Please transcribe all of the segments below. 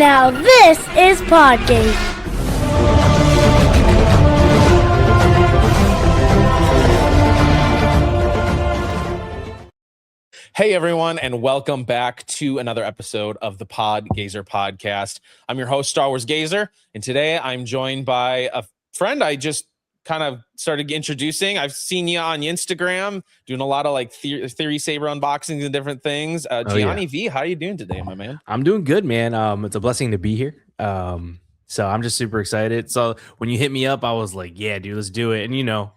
Now this is Podgate. Hey everyone, and welcome back to another episode of the Pod Gazer podcast. I'm your host, Star Wars Gazer, and today I'm joined by a friend I just kind of started introducing. I've seen you on Instagram doing a lot of like theory saber unboxings and different things. Gianni V, how are you doing today, my man? I'm doing good, man. It's a blessing to be here. So I'm just super excited. So when you hit me up, I was like, yeah, dude, let's do it. And you know,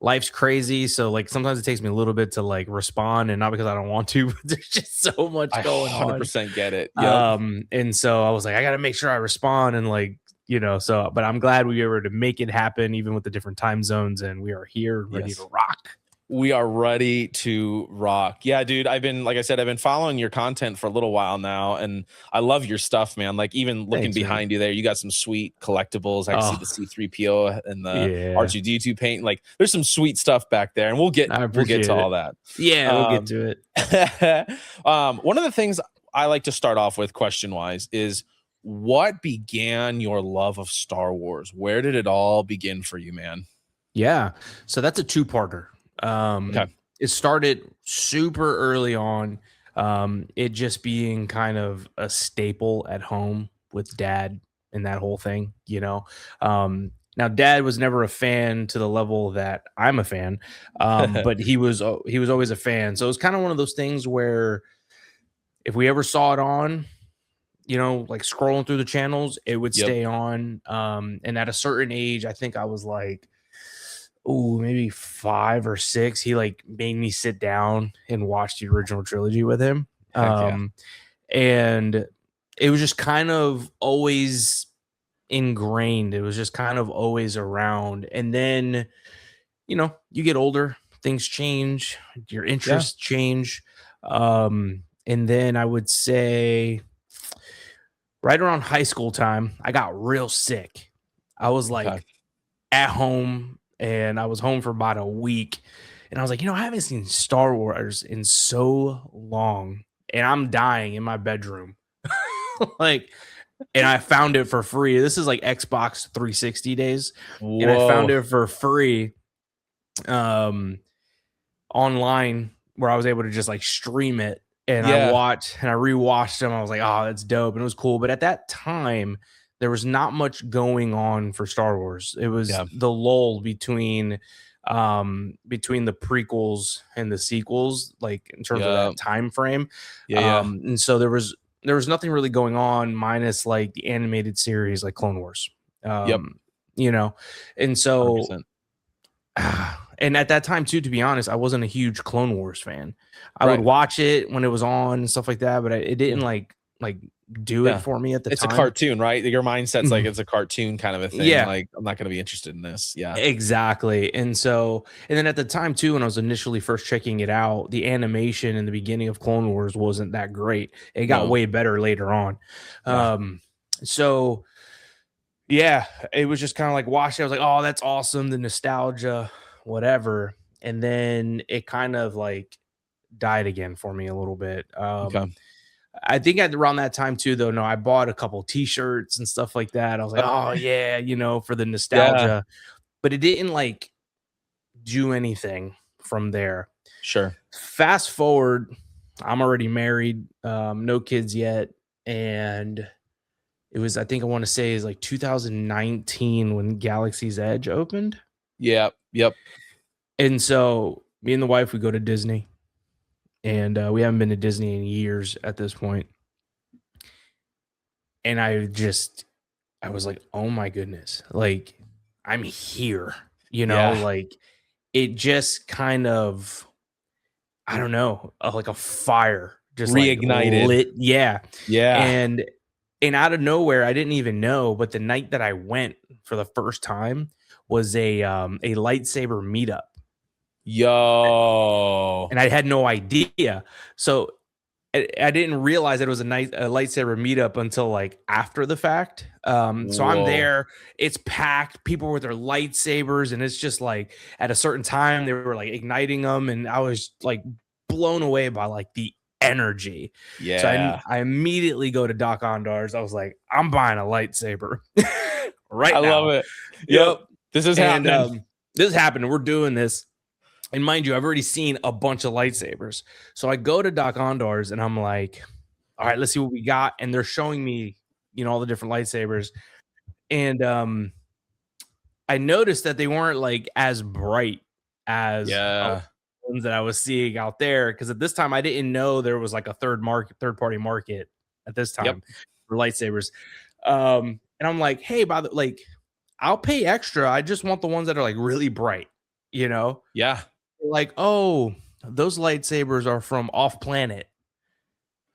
life's crazy. So like sometimes it takes me a little bit to like respond, and not because I don't want to, but there's just so much going on. 100% get it. Yep. And so I was like, I gotta make sure I respond and like, you know, so but I'm glad we were able to make it happen, even with the different time zones, and we are here ready to rock. We are ready to rock. Yeah, dude, I've been following your content for a little while now, and I love your stuff, man. Like even looking behind you there, you got some sweet collectibles. I can see the C-3PO and the R2-D2 paint. Like there's some sweet stuff back there, and we'll get to all that. Yeah, we'll get to it. One of the things I like to start off with question-wise is, what began your love of Star Wars? Where did it all begin for you, man? Yeah, so that's a two-parter. It started super early on, it just being kind of a staple at home with dad and that whole thing, you know. Now dad was never a fan to the level that I'm a fan, but he was always a fan. So it was kind of one of those things where if we ever saw it on, you know, like scrolling through the channels, it would stay on. And at a certain age, I think I was like, maybe 5 or 6, he like made me sit down and watch the original trilogy with him. And it was just kind of always ingrained. It was just kind of always around. And then, you know, you get older, things change, your interests change. And then I would say right around high school time, I got real sick. I was like at home, and I was home for about a week, and I was like, you know, I haven't seen Star Wars in so long, and I'm dying in my bedroom. Like, and I found it for free. This is like Xbox 360 days. Whoa. And I found it for free online, where I was able to just like stream it. And I watched and I rewatched them. I was like, oh, that's dope. And it was cool. But at that time, there was not much going on for Star Wars. It was the lull between the prequels and the sequels, like in terms of that time frame. And so there was nothing really going on, minus like the animated series like Clone Wars. You know, and so and at that time too, to be honest, I wasn't a huge Clone Wars fan. I would watch it when it was on and stuff like that, but it didn't like do it for me at the time. It's a cartoon, right? Your mindset's like it's a cartoon kind of a thing. Yeah, like I'm not going to be interested in this. Yeah, exactly. And then at the time too, when I was initially first checking it out, the animation in the beginning of Clone Wars wasn't that great. It got way better later on. So yeah, it was just kind of like watching. I was like, oh, that's awesome, the nostalgia, whatever. And then it kind of like died again for me a little bit. I think at around that time too, though, I bought a couple t-shirts and stuff like that. I was like, oh yeah, you know, for the nostalgia, but it didn't like do anything from there. Sure. Fast forward, I'm already married, no kids yet. And it was, I think I want to say is like 2019 when Galaxy's Edge opened. Yep. And so me and the wife, we go to Disney. And we haven't been to Disney in years at this point. And I was like, oh my goodness, like I'm here, you know, like it just kind of, I don't know, like a fire just reignited. Like lit. Yeah. And out of nowhere, I didn't even know, but the night that I went for the first time was a lightsaber meetup. Yo, and I had no idea. So I didn't realize that it was a lightsaber meetup until like after the fact. So I'm there, it's packed, people with their lightsabers, and it's just like at a certain time they were like igniting them, and I was like blown away by like the energy. Yeah. So I immediately go to Doc Ondar's. I was like, I'm buying a lightsaber right I now. love it. Yep. This is happening. This is happening. We're doing this. And mind you, I've already seen a bunch of lightsabers. So I go to Doc Ondar's and I'm like, all right, let's see what we got. And they're showing me, all the different lightsabers. And I noticed that they weren't like as bright as ones that I was seeing out there. Because at this time, I didn't know there was like a third party market at this time for lightsabers. And I'm like, hey, I'll pay extra. I just want the ones that are like really bright, Yeah. Like, oh, those lightsabers are from off planet.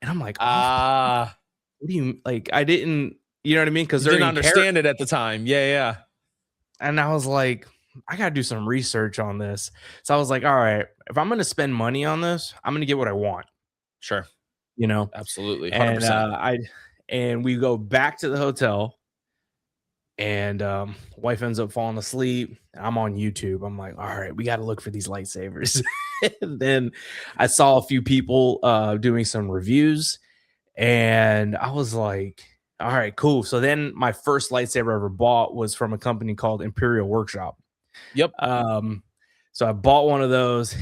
And I'm like, what do you like? I didn't, you know what I mean? Because they didn't understand it at the time. Yeah. And I was like, I got to do some research on this. So I was like, all right, if I'm going to spend money on this, I'm going to get what I want. Sure. Absolutely. 100%. And we go back to the hotel and wife ends up falling asleep. I'm on YouTube. I'm like, all right, we got to look for these lightsabers. And then I saw a few people doing some reviews and I was like, all right, cool. So then my first lightsaber I ever bought was from a company called Imperial Workshop. Yep. So I bought one of those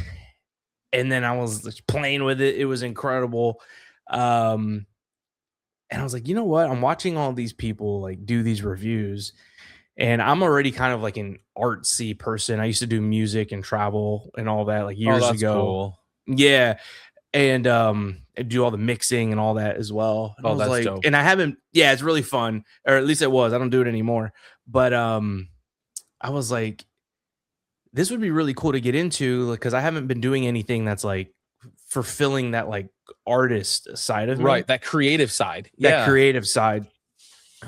and then I was just playing with it. It was incredible. And I was like, you know what? I'm watching all these people like do these reviews and I'm already kind of like an artsy person. I used to do music and travel and all that like years ago. Cool. Yeah. And I do all the mixing and all that as well. And I was that's like, dope. And I haven't, it's really fun, or at least it was. I don't do it anymore. But I was like, this would be really cool to get into because I haven't been doing anything that's like fulfilling that like artist side of me. Right. That creative side. That creative side.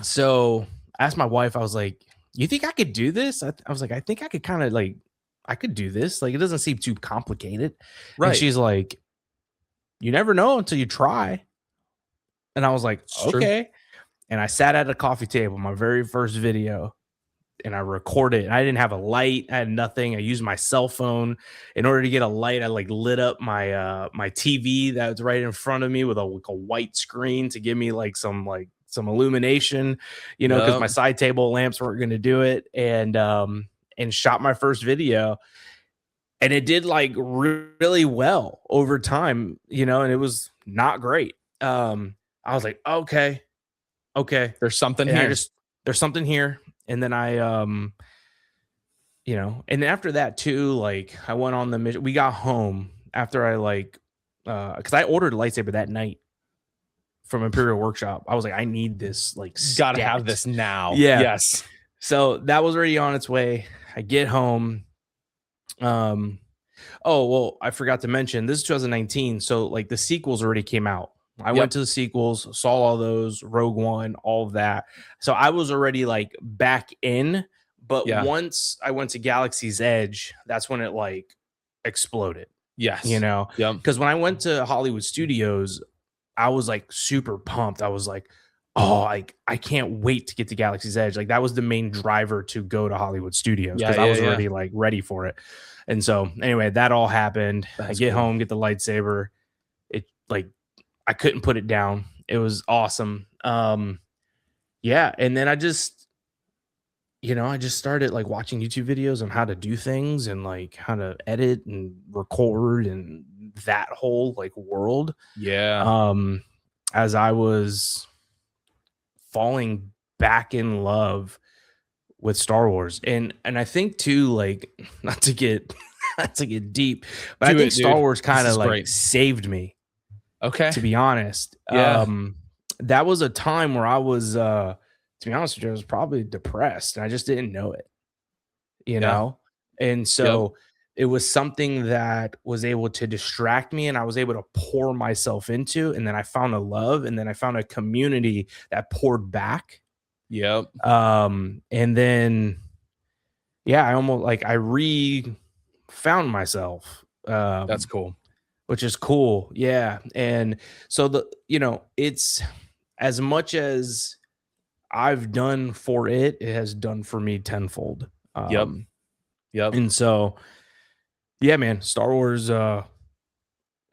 So I asked my wife, I was like, you think I could do this? I was like, I think I could kind of like, I could do this. Like, it doesn't seem too complicated. Right. And she's like, you never know until you try. And I was like, okay. And I sat at a coffee table, my very first video, and I recorded. And I didn't have a light. I had nothing. I used my cell phone. In order to get a light, I like lit up my my TV that was right in front of me with a white screen to give me like some illumination, because my side table lamps weren't going to do it. And shot my first video. And it did like really well over time, and it was not great. I was like, okay, there's something here. There's something here. And then I, and then after that too, like I went on the mission. We got home after I because I ordered a lightsaber that night from Imperial Workshop. I was like, I need this, like, gotta have this now. Yeah. Yes. So that was already on its way. I get home. Oh, well, I forgot to mention this is 2019. So like the sequels already came out. I went to the sequels, saw all those, Rogue One, all of that. So I was already like back in, but once I went to Galaxy's Edge, that's when it like exploded. Yes. Because when I went to Hollywood Studios, I was like super pumped. I was like, oh, I can't wait to get to Galaxy's Edge. Like that was the main driver to go to Hollywood Studios because I was already like ready for it. And so anyway, that all happened. I get home, get the lightsaber. It like I couldn't put it down. It was awesome. And then I just started like watching YouTube videos on how to do things and like how to edit and record and that whole like world. Yeah. As I was falling back in love with Star Wars. And I think too, like, not to get deep, but I think Star Wars kind of like saved me. Okay. To be honest. Yeah. That was a time where I was to be honest with you, I was probably depressed and I just didn't know it. And so it was something that was able to distract me and I was able to pour myself into, and then I found a love, and then I found a community that poured back. Yep. And then I almost like I found myself. That's cool. Which is cool. Yeah. And so it's as much as I've done for it, it has done for me tenfold. Yep. And so, yeah, man, Star Wars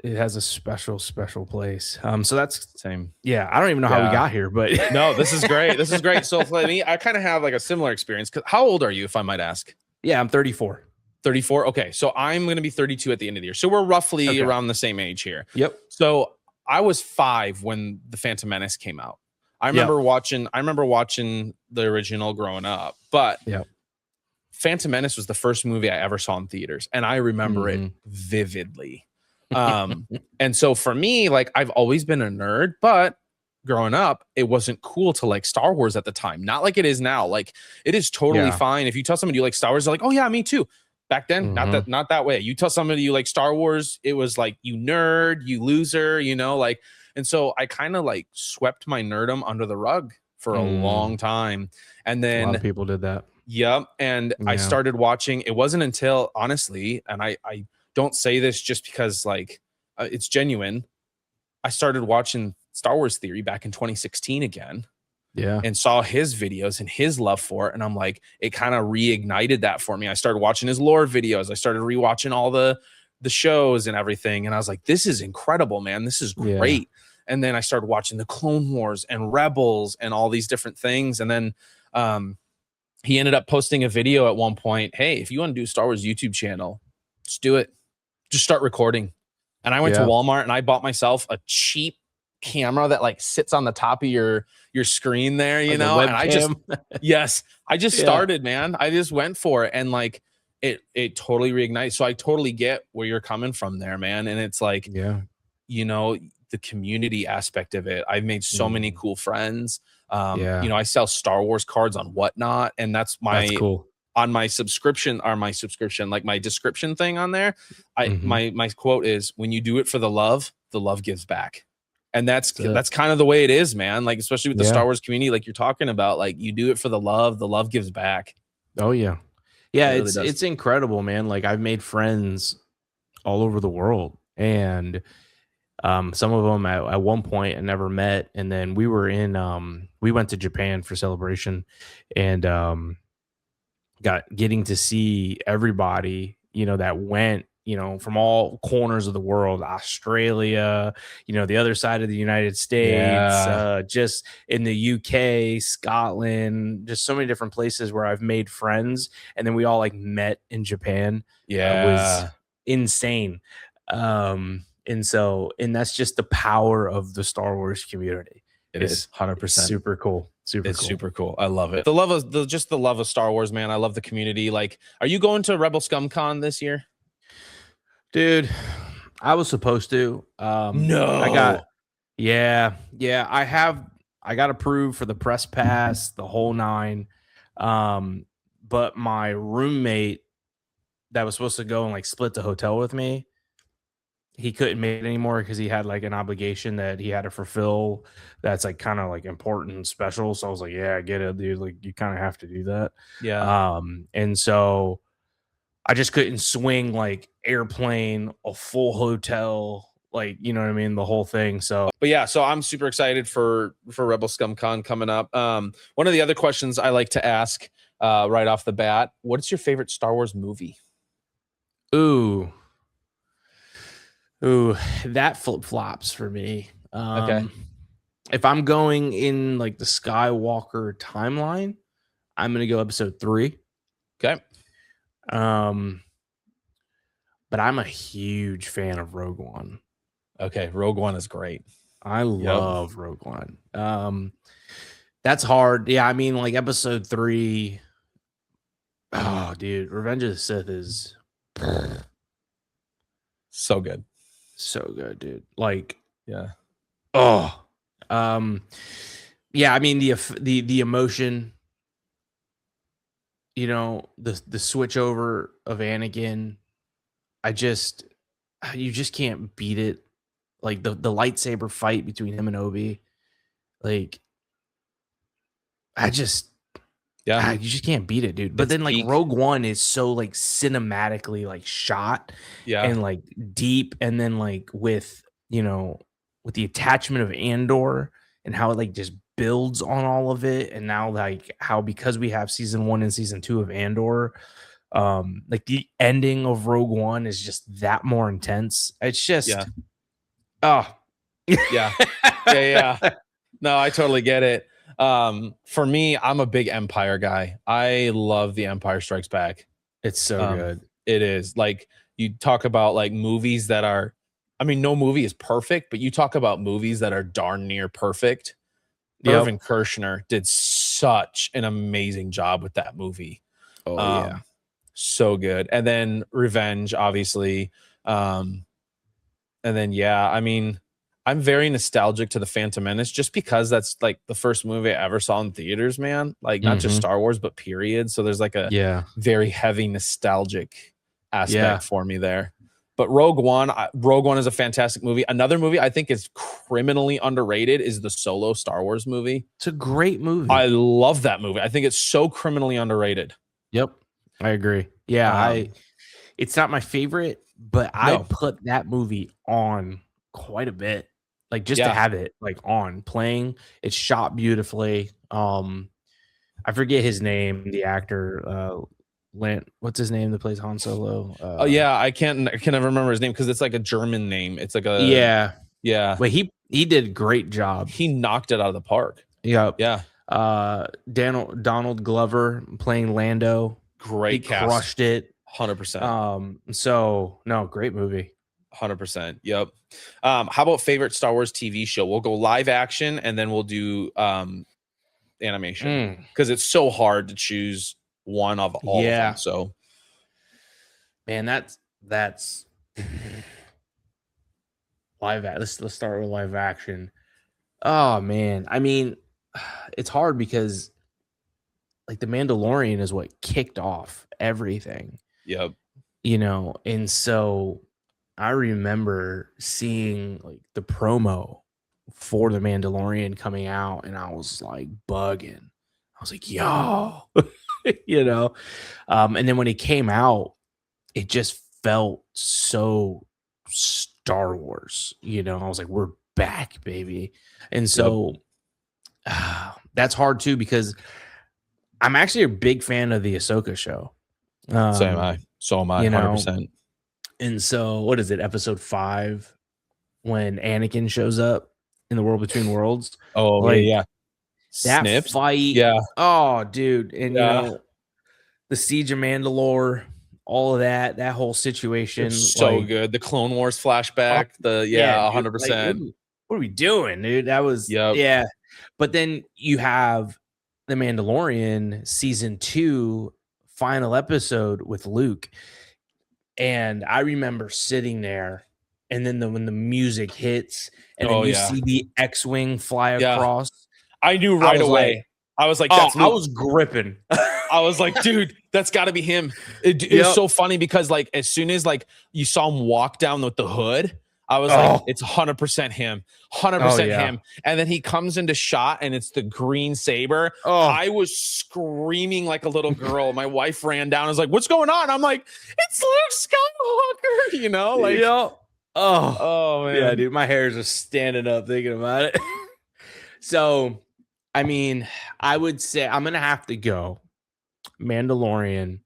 it has a special place. So that's Same. yeah. I don't even know how we got here, but No, this is great. This is great. So for me, I kind of have like a similar experience. How old are you, if I might ask? yeah, I'm 34. 34. Okay. So I'm going to be 32 at the end of the year. So we're roughly around the same age here. Yep. So I was 5 when the Phantom Menace came out. I remember watching the original growing up, but Phantom Menace was the first movie I ever saw in theaters, and I remember it vividly. And so for me, like, I've always been a nerd, but growing up, it wasn't cool to like Star Wars at the time. Not like it is now. Like, it is totally fine. If you tell somebody you like Star Wars, they're like, oh yeah, me too. Back then, not that way. You tell somebody you like Star Wars, it was like, you nerd, you loser, you know, like. And so I kind of like swept my nerdom under the rug for a long time. And then a lot of people did that. Yep. And I started watching. It wasn't until, honestly, and I don't say this just because like it's genuine. I started watching Star Wars Theory back in 2016 again. Yeah. And saw his videos and his love for it. And I'm like, it kind of reignited that for me. I started watching his lore videos. I started rewatching all the shows and everything. And I was like, this is incredible, man. This is great. Yeah. And then I started watching the Clone Wars and Rebels and all these different things. And then he ended up posting a video at one point. Hey, if you want to do a Star Wars YouTube channel, just do it. Just start recording. And I went to Walmart and I bought myself a cheap camera that like sits on the top of your screen there, you know, and I just started, man. I just went for it, and like it totally reignited. So I totally get where you're coming from there, man. And it's like, you know, the community aspect of it. I've made so many cool friends. You know, I sell Star Wars cards on Whatnot, and that's cool. On my subscription, like my description thing on there. My quote is, when you do it for the love gives back. And that's kind of the way it is, man. Like, especially with the Star Wars community, like you're talking about, like, you do it for the love gives back. Oh yeah. Yeah. It really it's incredible, man. Like, I've made friends all over the world, and some of them at one point I never met. And then we were we went to Japan for Celebration, and getting to see everybody, you know, that went, you know, from all corners of the world, Australia, you know, the other side of the United States, just in the UK, Scotland, just so many different places where I've made friends. And then we all like met in Japan. It was insane. And that's just the power of the Star Wars community. It is 100% super cool. Super cool. I love it. The love of Star Wars, man. I love the community. Like, are you going to Rebel Scum Con this year? Dude, I was supposed to. No, I got approved for the press pass, the whole 9. But my roommate that was supposed to go and like split the hotel with me, he couldn't make it anymore because he had like an obligation that he had to fulfill. That's like kind of like important and special. So I was like, yeah, I get it, dude. Like, you kind of have to do that. Yeah. And so I just couldn't swing like airplane, a full hotel, like, you know what I mean? The whole thing. So, but yeah, so I'm super excited for Rebel Scum Con coming up. One of the other questions I like to ask right off the bat, what's your favorite Star Wars movie? Ooh, that flip-flops for me. Okay. If I'm going in like the Skywalker timeline, I'm going to go episode 3. Okay. But I'm a huge fan of Rogue One. Okay, Rogue One is great. I love Rogue One. That's hard. Yeah, I mean, like episode 3. Oh, dude, Revenge of the Sith is so good. So good, dude. Like, yeah. Oh. Yeah, I mean the emotion, you know, the switch over of Anakin, you just can't beat it. Like the lightsaber fight between him and Obi, like you just can't beat it, dude. But then like Rogue One is so like cinematically like shot, and like deep, and then like with, you know, with the attachment of Andor and how it like just builds on all of it, and now like how, because we have season 1 and season 2 of Andor, Like the ending of Rogue One is just that more intense. It's just oh yeah. No, I totally get it. For me, I'm a big Empire guy. I love The Empire Strikes Back. It's so good. It is. Like, you talk about like movies that are, I mean, no movie is perfect, but you talk about movies that are darn near perfect. Irvin Kershner did such an amazing job with that movie. So good. And then Revenge, obviously. And then I mean, I'm very nostalgic to the Phantom Menace just because that's like the first movie I ever saw in theaters, man. Like not just Star Wars, but period. So there's like a very heavy nostalgic aspect for me there. But Rogue One is a fantastic movie. Another movie I think is criminally underrated is the Solo Star Wars movie. It's a great movie. I love that movie. I think it's so criminally underrated. Yep, I agree. Yeah, it's not my favorite, but I put that movie on quite a bit. Like just to have it like on playing. It's shot beautifully. I forget his name, the actor, what's his name that plays Han Solo? I can never remember his name because it's like a German name. It's like a But he did a great job. He knocked it out of the park. Yeah. Donald Glover playing Lando. Great cast. Crushed it. 100%. So no, great movie. 100%. Yep. How about favorite Star Wars TV show? We'll go live action and then we'll do animation because it's so hard to choose one of all of them. So man, that's live. Let's start with live action. Oh man, I mean, it's hard because like The Mandalorian is what kicked off everything. Yep. And so I remember seeing like the promo for The Mandalorian coming out, and I was like bugging. I was like, yo, and then when it came out, it just felt so Star Wars. I was like, we're back, baby. And so that's hard too, because I'm actually a big fan of the Ahsoka show. So am I. 100%. And so, what is it? Episode 5, when Anakin shows up in the World Between Worlds. Oh, like, yeah. That Snips. fight. Yeah. Oh, dude. And the Siege of Mandalore, all of that whole situation. It's so good. The Clone Wars flashback. 100%. Like, what are we doing, dude? That was But then you have The Mandalorian season 2 final episode with Luke. And I remember sitting there, and then when the music hits, and then you see the X-Wing fly across. I knew right away. I was like, that's Luke. I was gripping. I was like, dude, that's got to be him. It was so funny because like as soon as like you saw him walk down with the hood, I was like, it's 100% him. 100% him. And then he comes into shot and it's the green saber. I was screaming like a little girl. My wife ran down and was like, what's going on? I'm like, it's Luke Skywalker, like, oh man. Yeah, dude, my hair is just standing up thinking about it. So, I mean, I would say I'm going to have to go Mandalorian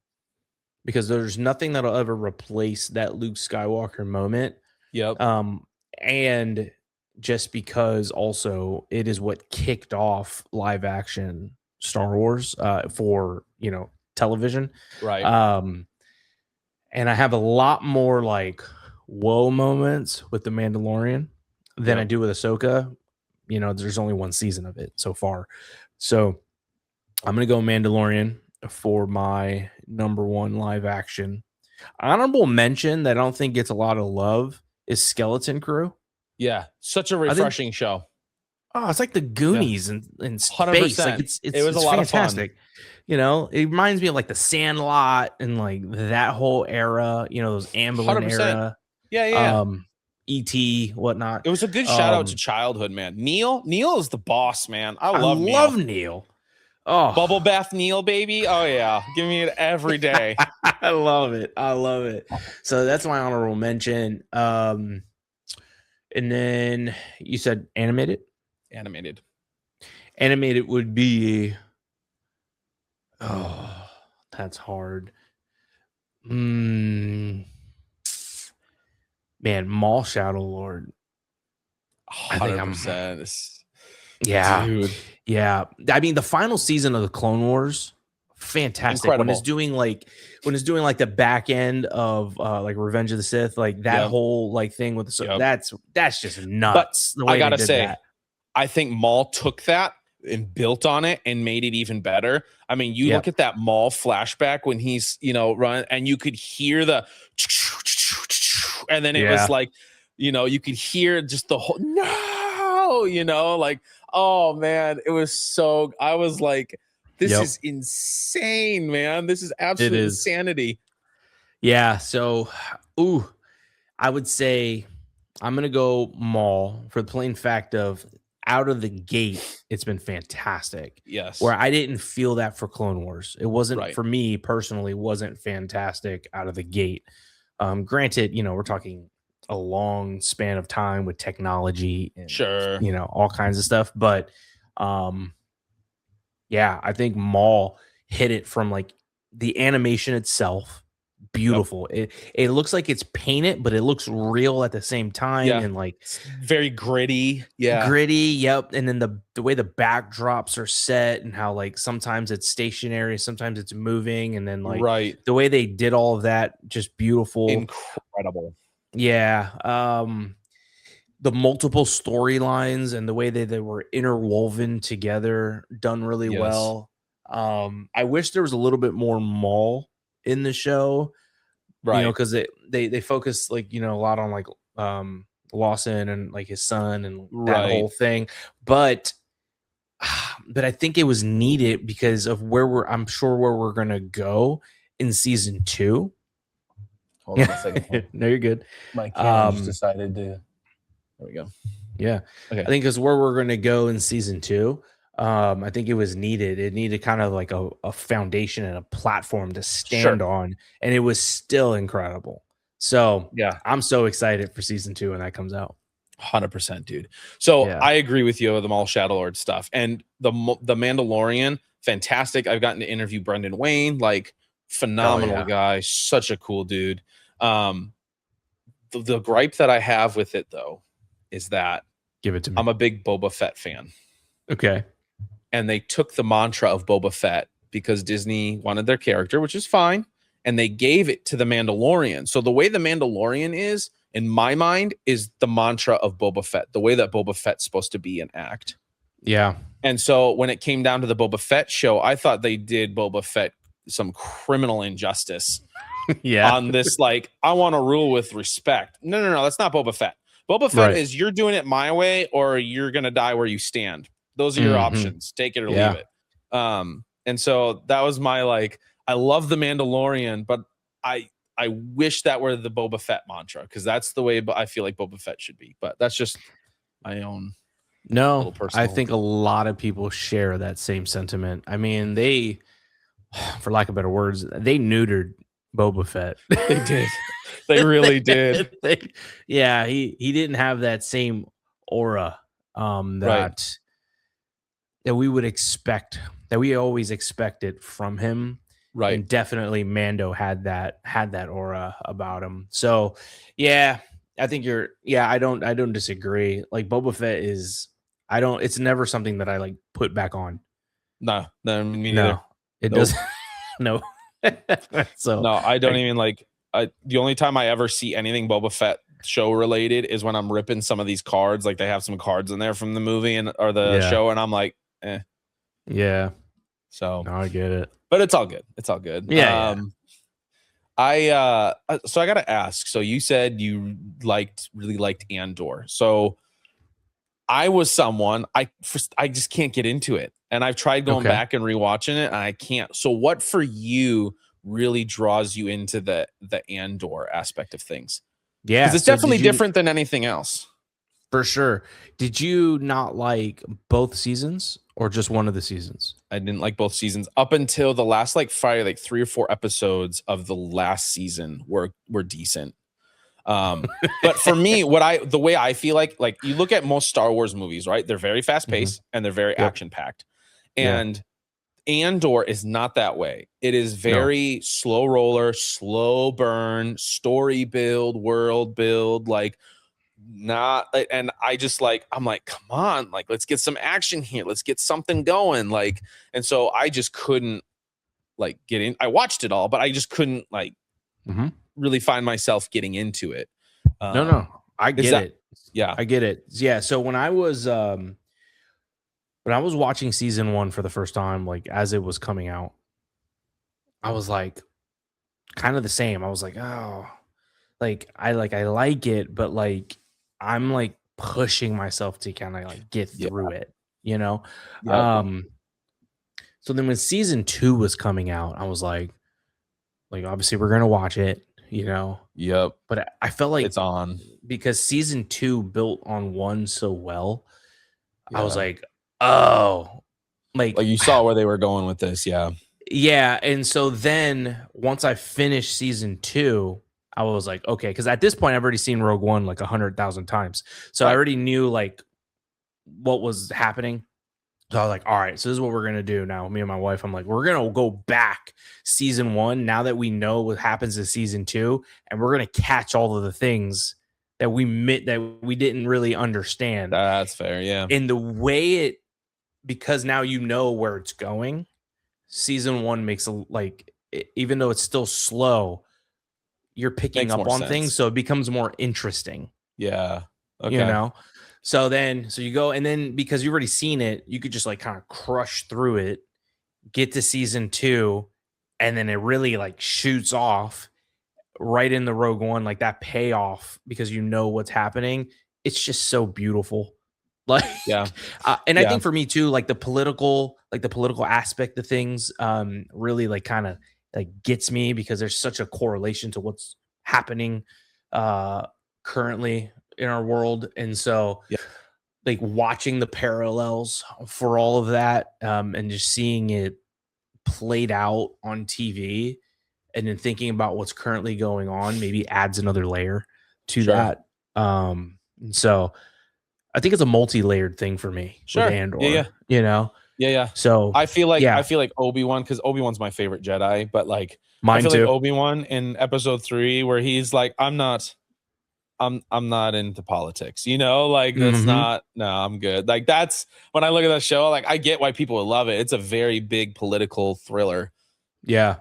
because there's nothing that'll ever replace that Luke Skywalker moment. Yep. And just because also it is what kicked off live action Star Wars for television. Right. And I have a lot more like whoa moments with The Mandalorian than I do with Ahsoka. There's only one season of it so far. So I'm gonna go Mandalorian for my number one live action. Honorable mention that I don't think gets a lot of love is Skeleton Crew. Yeah, such a refreshing show. Oh, it's like the Goonies in space. 100%. Like it was a lot fantastic. Of fun. It reminds me of like the Sandlot and like that whole era. Those Amblin 100%. era. Yeah. E.T. whatnot. It was a good shout out to childhood, man. Neil is the boss, man. I love Neil. Oh, bubble bath Neil, baby. Oh yeah, give me it every day. I love it. So that's my honorable mention. And then you said animated would be, that's hard. Man, Maul Shadow Lord. I think I'm 100%. yeah. Dude, Yeah. I mean, the final season of the Clone Wars, fantastic. When it's incredible. doing like the back end of like Revenge of the Sith, like that Yep. whole like thing with the Yep. that's just But nuts the I way they gotta did say, that. I think Maul took that and built on it and made it even better. I mean, you look Yep. at that Maul flashback when he's, running, and you could hear the and then it was Yeah. like, you could hear just the whole like, oh man, it was so I was like, this Yep. is insane, man. This is It absolute is. insanity. Yeah. So, I would say I'm gonna go Maul for the plain fact of out of the gate, it's been fantastic. Yes. Where I didn't feel that for Clone Wars. It wasn't Right. for me personally, wasn't fantastic out of the gate. Granted, we're talking a long span of time with technology and Sure. all kinds of stuff. But yeah, I think Maul hit it from like the animation itself. Yep. Beautiful. It looks like it's painted, but it looks real at the same time, Yeah. and like It's very gritty. Yeah. gritty. Yep. And then the way the backdrops are set, and how like sometimes it's stationary, sometimes it's moving, and then like Right. the way they did all of that, just beautiful. Incredible. Yeah. The multiple storylines and the way they were interwoven together, done really Yes. well. I wish there was a little bit more Maul in the show, Right. because they focus like a lot on like Lawson and like his son and that whole Right. thing, but I think it was needed because of I'm sure where we're gonna go in season 2. Hold on a second. No, you're good. My camera just decided to. There we go. Yeah. Okay. I think it's where we're going to go in season 2. I think it was needed. It needed kind of like a foundation and a platform to stand on, and it was still incredible. So Yeah. I'm so excited for season 2 when that comes out. 100%, dude. So Yeah. I agree with you with the Maul Shadow Lord stuff, and the Mandalorian, fantastic. I've gotten to interview Brendan Wayne, like phenomenal guy, such a cool dude. The gripe that I have with it though is that Give it to me. I'm a big Boba Fett fan. Okay. And they took the mantra of Boba Fett because Disney wanted their character, which is fine, and they gave it to the Mandalorian. So the way the Mandalorian is, in my mind, is the mantra of Boba Fett, the way that Boba Fett's supposed to be and act. Yeah. And so when it came down to the Boba Fett show, I thought they did Boba Fett some criminal injustice. Yeah. On this, like, I want to rule with respect. No, that's not Boba Fett. Boba Fett is you're doing it my way or you're going to die where you stand. Those are your options. Take it or leave it. And so that was my, like, I love the Mandalorian, but I wish that were the Boba Fett mantra, because that's the way I feel like Boba Fett should be. But that's just my own. No, I think a lot of people share that same sentiment. I mean, they, for lack of better words, they neutered Boba Fett. They did. They really did. Yeah, he didn't have that same aura that we would expect, that we always expected from him. Right. And definitely Mando had that aura about him. So yeah, I think I don't disagree. Like Boba Fett is, it's never something that I like put back on. No, me neither. It doesn't. No. So no, I don't even like. The only time I ever see anything Boba Fett show related is when I'm ripping some of these cards. Like they have some cards in there from the movie or the show, and I'm like, eh. Yeah. So no, I get it, but it's all good. It's all good. Yeah. So I gotta ask. So you said you really liked Andor. So I was someone I just can't get into it, and I've tried going back and rewatching it, and I can't. So what for you really draws you into the Andor aspect of things? Yeah, because it's definitely different than anything else. For sure. Did you not like both seasons or just one of the seasons? I didn't like both seasons up until the last like 3 or 4 episodes of the last season were decent. But for me, the way I feel like you look at most Star Wars movies, right? They're very fast paced and they're very action packed. And Andor is not that way. It is very slow roller, slow burn, story build, world build, like not. And I just like, I'm like, come on, like let's get some action here. Let's get something going. Like, and so I just couldn't like get in. I watched it all, but I just couldn't like really find myself getting into it. No, I get it. Yeah, I get it. Yeah. So when I was watching season 1 for the first time, like as it was coming out, I was like kind of the same. I was like, oh, I like it, but like I'm like pushing myself to kind of like get through it, you know? yeah. So then when season 2 was coming out, I was like obviously we're gonna watch it, you know. Yep. But I felt like it's on because season 2 built on 1 so well. Yeah. I was like, oh, like you saw where they were going with this. Yeah. And so then once I finished season 2, I was like, okay, because at this point I've already seen Rogue One like 100,000 times. So I already knew like what was happening. So I was like, all right, so this is what we're gonna do now. Me and my wife, I'm like, we're gonna go back season 1 now that we know what happens in season 2, and we're gonna catch all of the things that we didn't really understand. That's fair, yeah. In the way because now you know where it's going. Season 1 makes even though it's still slow, you're picking up on things, so it becomes more interesting. Yeah. Okay. You know? So you go, and then because you've already seen it, you could just like kind of crush through it, get to season 2, and then it really like shoots off right in the Rogue One, like that payoff, because you know what's happening. It's just so beautiful. Like, yeah. And I think for me too, like the political aspect of things, really like kind of like gets me, because there's such a correlation to what's happening currently in our world. And so like watching the parallels for all of that, and just seeing it played out on TV, and then thinking about what's currently going on maybe adds another layer to that. And so I think it's a multi-layered thing for me with Andor. You know? Yeah. So I feel like Obi-Wan, because Obi-Wan's my favorite Jedi, but like mine too. Like Obi-Wan in episode 3, where he's like, I'm not into politics, you know, like that's I'm good. Like that's when I look at that show, like I get why people would love it. It's a very big political thriller. Yeah.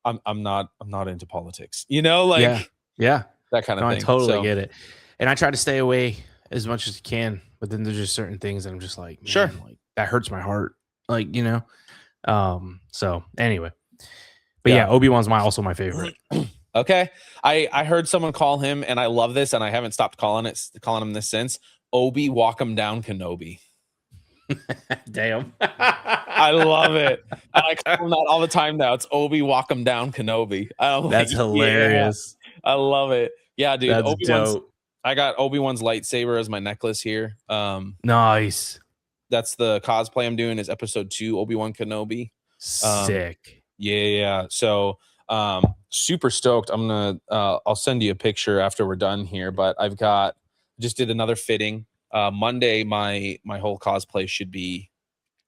I'm not into politics, you know, like that kind of thing. I totally get it. And I try to stay away as much as you can, but then there's just certain things that I'm just like, man, like that hurts my heart, like, you know. So anyway, but Obi-Wan's also my favorite. Okay, I heard someone call him, and I love this, and I haven't stopped calling him this since. Obi walk him down Kenobi. Damn. I love it. I call him that all the time now. It's Obi walk him down Kenobi. That's hilarious. Yeah, I love it. Yeah, dude. That's dope. I got Obi-Wan's lightsaber as my necklace here. Nice. That's the cosplay I'm doing, is episode 2, Obi-Wan Kenobi. Sick. Yeah. So super stoked. I'm gonna I'll send you a picture after we're done here, but just did another fitting. Monday my whole cosplay should be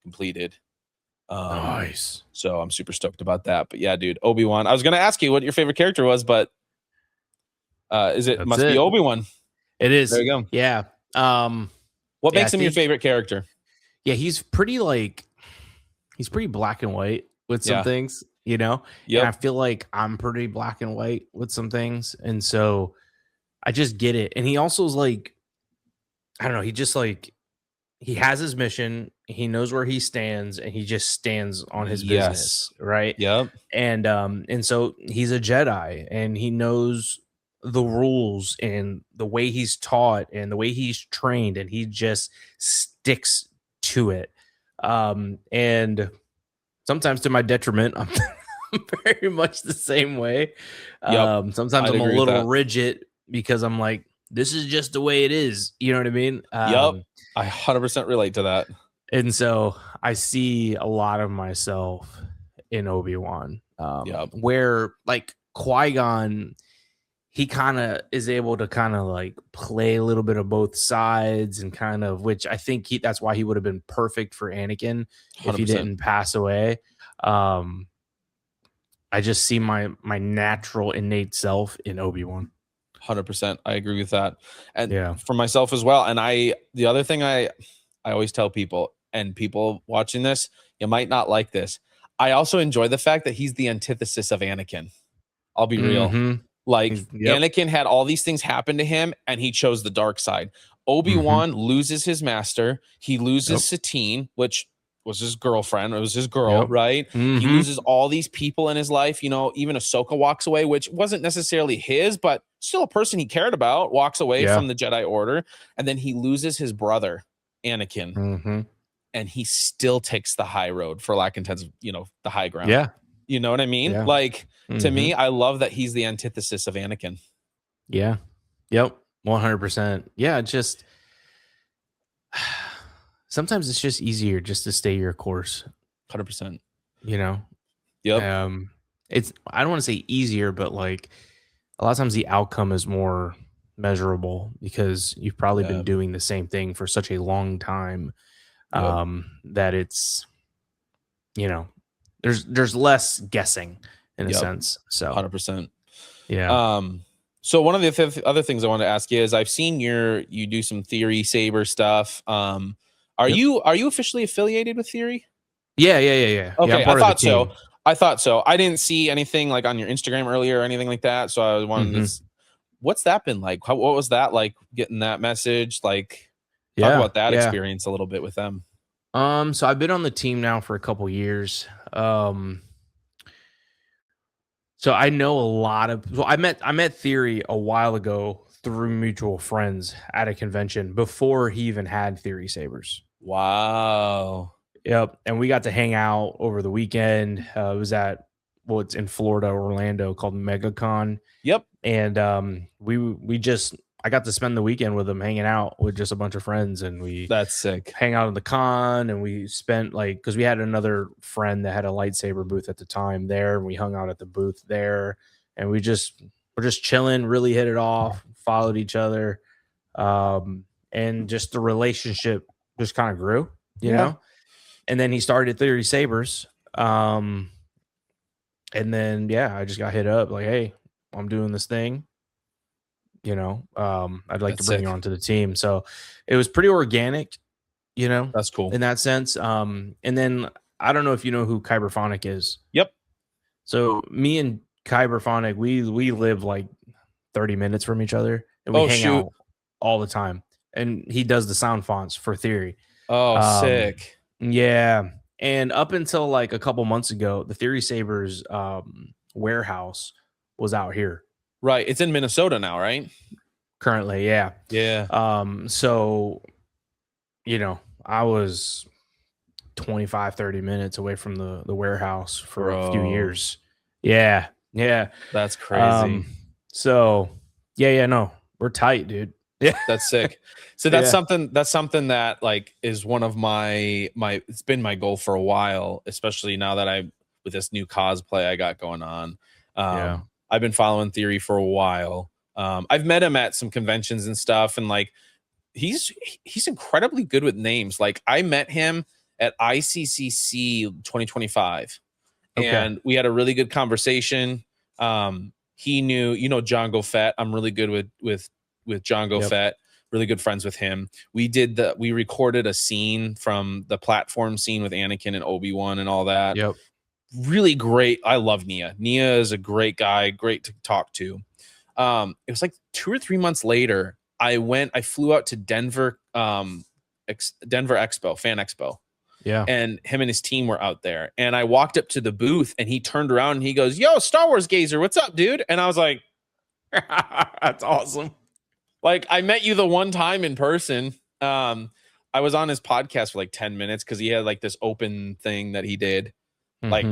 completed. Nice. So I'm super stoked about that. But yeah, dude, Obi-Wan. I was gonna ask you what your favorite character was, but must be Obi-Wan. It is. There you go. Yeah. What makes him your favorite character? Yeah, he's pretty black and white with some things, you know? Yep. And I feel like I'm pretty black and white with some things. And so I just get it. And he also is like, I don't know, he just like, he has his mission, he knows where he stands, and he just stands on his business, right? Yep. And so he's a Jedi, and he knows the rules and the way he's taught and the way he's trained, and he just sticks to it. And sometimes to my detriment, I'm very much the same way. Sometimes I'm a little rigid, because I'm like, this is just the way it is. You know what I mean? I 100% relate to that. And so I see a lot of myself in Obi-Wan, where like Qui-Gon, he kind of is able to kind of like play a little bit of both sides and kind of, which I think that's why he would have been perfect for Anakin if he 100%. didn't pass away. I just see my natural innate self in Obi-Wan. 100%. I agree with that. And Yeah. for myself as well. And the other thing I always tell people, and people watching this, you might not like this. I also enjoy the fact that he's the antithesis of Anakin. I'll be real. Mhm. Like Yep. Anakin had all these things happen to him and he chose the dark side. Obi-Wan loses his master. He loses Satine, which was his girlfriend. It was his girl, right? He loses all these people in his life. You know, even Ahsoka walks away, which wasn't necessarily his, but still a person he cared about, walks away from the Jedi Order. And then he loses his brother, Anakin. And he still takes the high road, for lack of intensive, you know, the high ground. Yeah. You know what I mean? Yeah. Like, to me, I love that he's the antithesis of Anakin. Yeah. Yep. 100%. Yeah. Just sometimes it's just easier just to stay your course. 100%. You know? Yep. It's, I don't want to say easier, but like a lot of times the outcome is more measurable because you've probably been doing the same thing for such a long time. That it's, you know, there's less guessing in a sense. So 100%. Yeah. So one of the other things I wanted to ask you is I've seen you do some Theory Saber stuff. Are you officially affiliated with Theory? Yeah. Okay, I'm part I of the team. thought so. I didn't see anything like on your Instagram earlier or anything like that. So I wanted to, what's that been like? What was that like, getting that message? Like, talk about that experience a little bit with them. So I've been on the team now for a couple years. So I know a lot of, so I met Theory a while ago through mutual friends at a convention before he even had Theory Sabers. Wow. Yep. And we got to hang out over the weekend. It was at, well, it's in Florida, Orlando, called MegaCon. Yep. And I got to spend the weekend with him hanging out with just a bunch of friends, and that's sick. Hang out in the con, and we spent like, because we had another friend that had a lightsaber booth at the time there, and we hung out at the booth there, and we're just chilling, really hit it off, followed each other, and just the relationship just kind of grew, you know. And then he started Theory Sabers, and then I just got hit up like, hey, I'm doing this thing. You know, I'd like to bring you onto the team. So it was pretty organic, you know. That's cool in that sense. And then I don't know if you know who Kyberphonic is. Yep. So me and Kyberphonic, we live like 30 minutes from each other, and we hang out all the time. And he does the sound fonts for Theory. Oh, sick. Yeah. And up until like a couple months ago, the Theory Sabers warehouse was out here. Right. It's in Minnesota now, right? Currently, yeah. Yeah. So, you know, I was 25, 30 minutes away from the warehouse for a few years. Yeah. Yeah. That's crazy. So, no, we're tight, dude. Yeah. That's sick. So that's something that like is one of my it's been my goal for a while, especially now that with this new cosplay I got going on. I've been following Theory for a while. I've met him at some conventions and stuff, and like he's incredibly good with names. Like I met him at ICCC 2025, and we had a really good conversation. He knew, you know, Django Fett. I'm really good with Django Fett. Really good friends with him. We recorded a scene from the platform scene with Anakin and Obi-Wan and all that. Yep. Really great. I love Nia. Nia is a great guy, great to talk to. It was like 2 or 3 months later, I flew out to Denver, Denver Expo, Fan Expo. Yeah. And him and his team were out there. And I walked up to the booth and he turned around and he goes, "Yo, Star Wars Gazer, what's up, dude?" And I was like, that's awesome. Like, I met you the one time in person. I was on his podcast for like 10 minutes because he had like this open thing that he did. Like,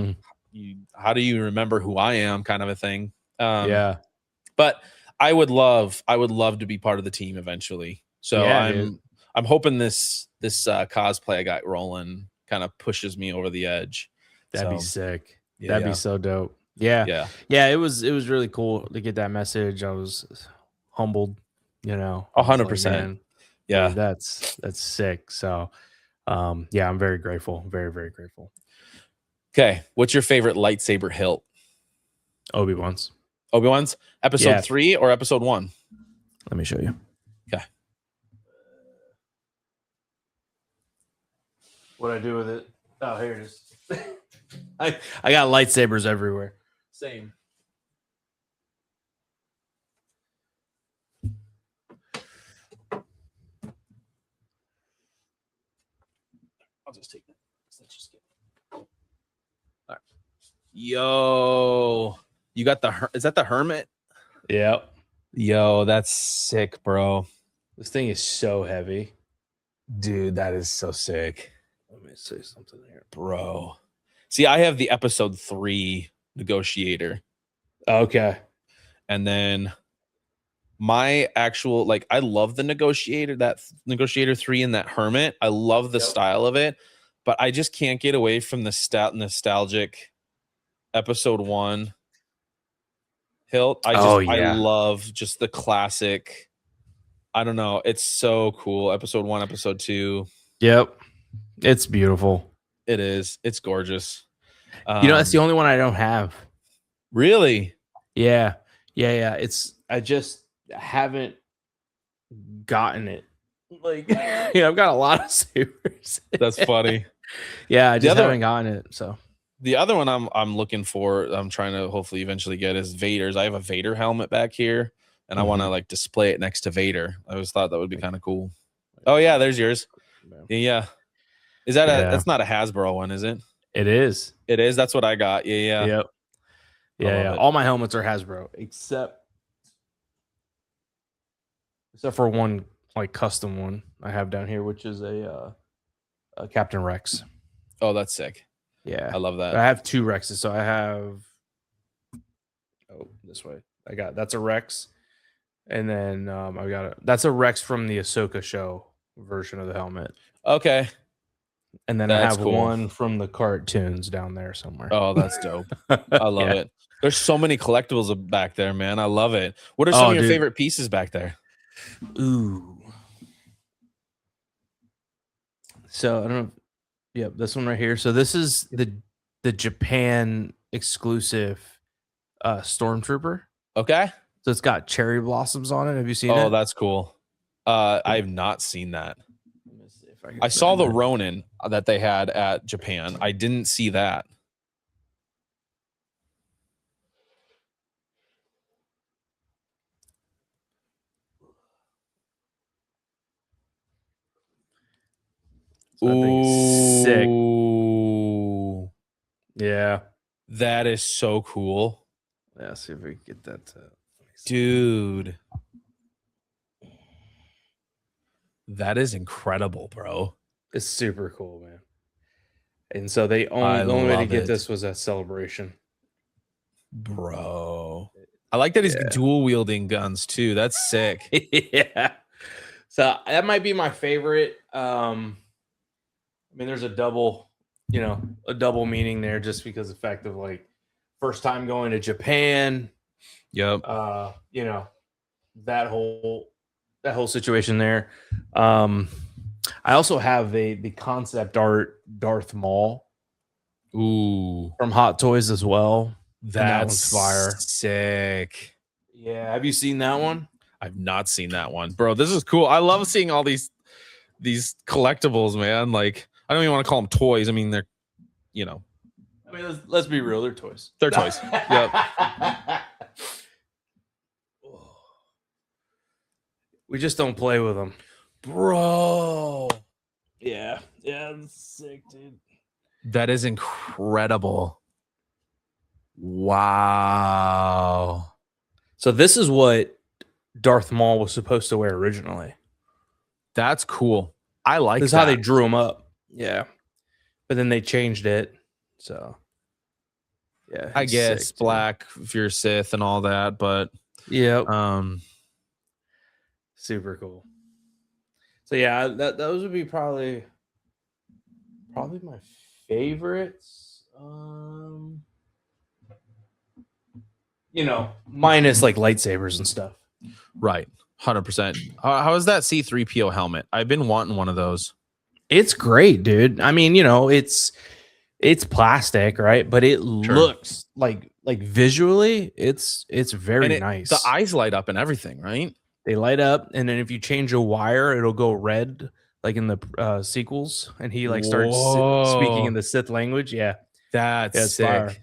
how do you remember who I am, kind of a thing. But I would love to be part of the team eventually. So I'm hoping this cosplay I got rolling kind of pushes me over the edge. That'd be sick. That'd be so dope. Yeah. It was really cool to get that message. I was humbled, I was like, 100%. man, Yeah. dude, that's sick. So, yeah, I'm very grateful. Very, very grateful. Okay. What's your favorite lightsaber hilt? Obi-Wan's. Obi-Wan's? Episode 3 or episode 1? Let me show you. Okay. What I do with it? Oh, here it is. I got lightsabers everywhere. Same. I'll just take that. Let's just get it. All right. Yo, you got is that the Hermit? Yep. Yo, that's sick, bro. This thing is so heavy. Dude, that is so sick. Let me say something here. Bro. See, I have the episode 3 negotiator. Okay. And then my actual, like, I love the negotiator, that negotiator 3 and that Hermit. I love the style of it, but I just can't get away from the nostalgic episode 1 hilt. I love just the classic. I don't know. It's so cool. Episode 1, episode 2. Yep. It's beautiful. It is. It's gorgeous. That's the only one I don't have. Really? Yeah. I just haven't gotten it. Like, I've got a lot of sabers. That's funny. Yeah, I just haven't gotten it. So the other one I'm looking for, I'm trying to hopefully eventually get, is Vader's. I have a Vader helmet back here, and I want to like display it next to Vader. I always thought that would be kind of cool. Oh yeah, there's yours. Yeah. Is that that's not a Hasbro one, is it? It is. It is. That's what I got. Yeah. Yep. Yeah. All my helmets are Hasbro except for one like custom one I have down here, which is a Captain Rex. Oh, that's sick. Yeah, I love that. I have 2 Rexes, so I have this way. That's a Rex, and then I got that's a Rex from the Ahsoka show version of the helmet. Okay. And then I have one from the cartoons down there somewhere. Oh, that's dope. I love it. There's so many collectibles back there, man. I love it. What are some of your favorite pieces back there? Ooh. So I don't know. Yep, this one right here. So this is the Japan exclusive Stormtrooper. Okay. So it's got cherry blossoms on it. Have you seen it? Oh, that's cool. I have not seen that. Let me see if I saw the Ronin that they had at Japan. I didn't see that. So ooh, sick. Yeah, that is so cool. Yeah, see if we can get that to... Dude, that is incredible, bro. It's super cool, man. And so the only way to get this was at Celebration, bro. I like that he's dual wielding guns too. That's sick. Yeah. So that might be my favorite. I mean, there's a double meaning there, just because of the fact of like first time going to Japan. Yep. That whole situation there. I also have the concept art Darth Maul. Ooh, from Hot Toys as well. That's fire. Sick. Yeah. Have you seen that one? I've not seen that one, bro. This is cool. I love seeing all these collectibles, man. Like, I don't even want to call them toys. I mean, they're, I mean, let's be real. They're toys. They're toys. Yep. We just don't play with them, bro. Yeah. That's sick, dude. That is incredible. Wow. So this is what Darth Maul was supposed to wear originally. That's cool. I like this. Is how they drew him up. Yeah. But then they changed it. So yeah. I guess sick, black if you're Sith and all that, but yeah. Super cool. So yeah, those would be probably my favorites. minus like lightsabers and stuff. Right. 100%. How is that C-3PO helmet? I've been wanting one of those. It's great, dude. I mean, it's plastic, right? But it looks like visually, it's very nice. The eyes light up and everything, right? They light up, and then if you change a wire, it'll go red, like in the sequels. And he like starts speaking in the Sith language. Yeah, that's sick. Fire.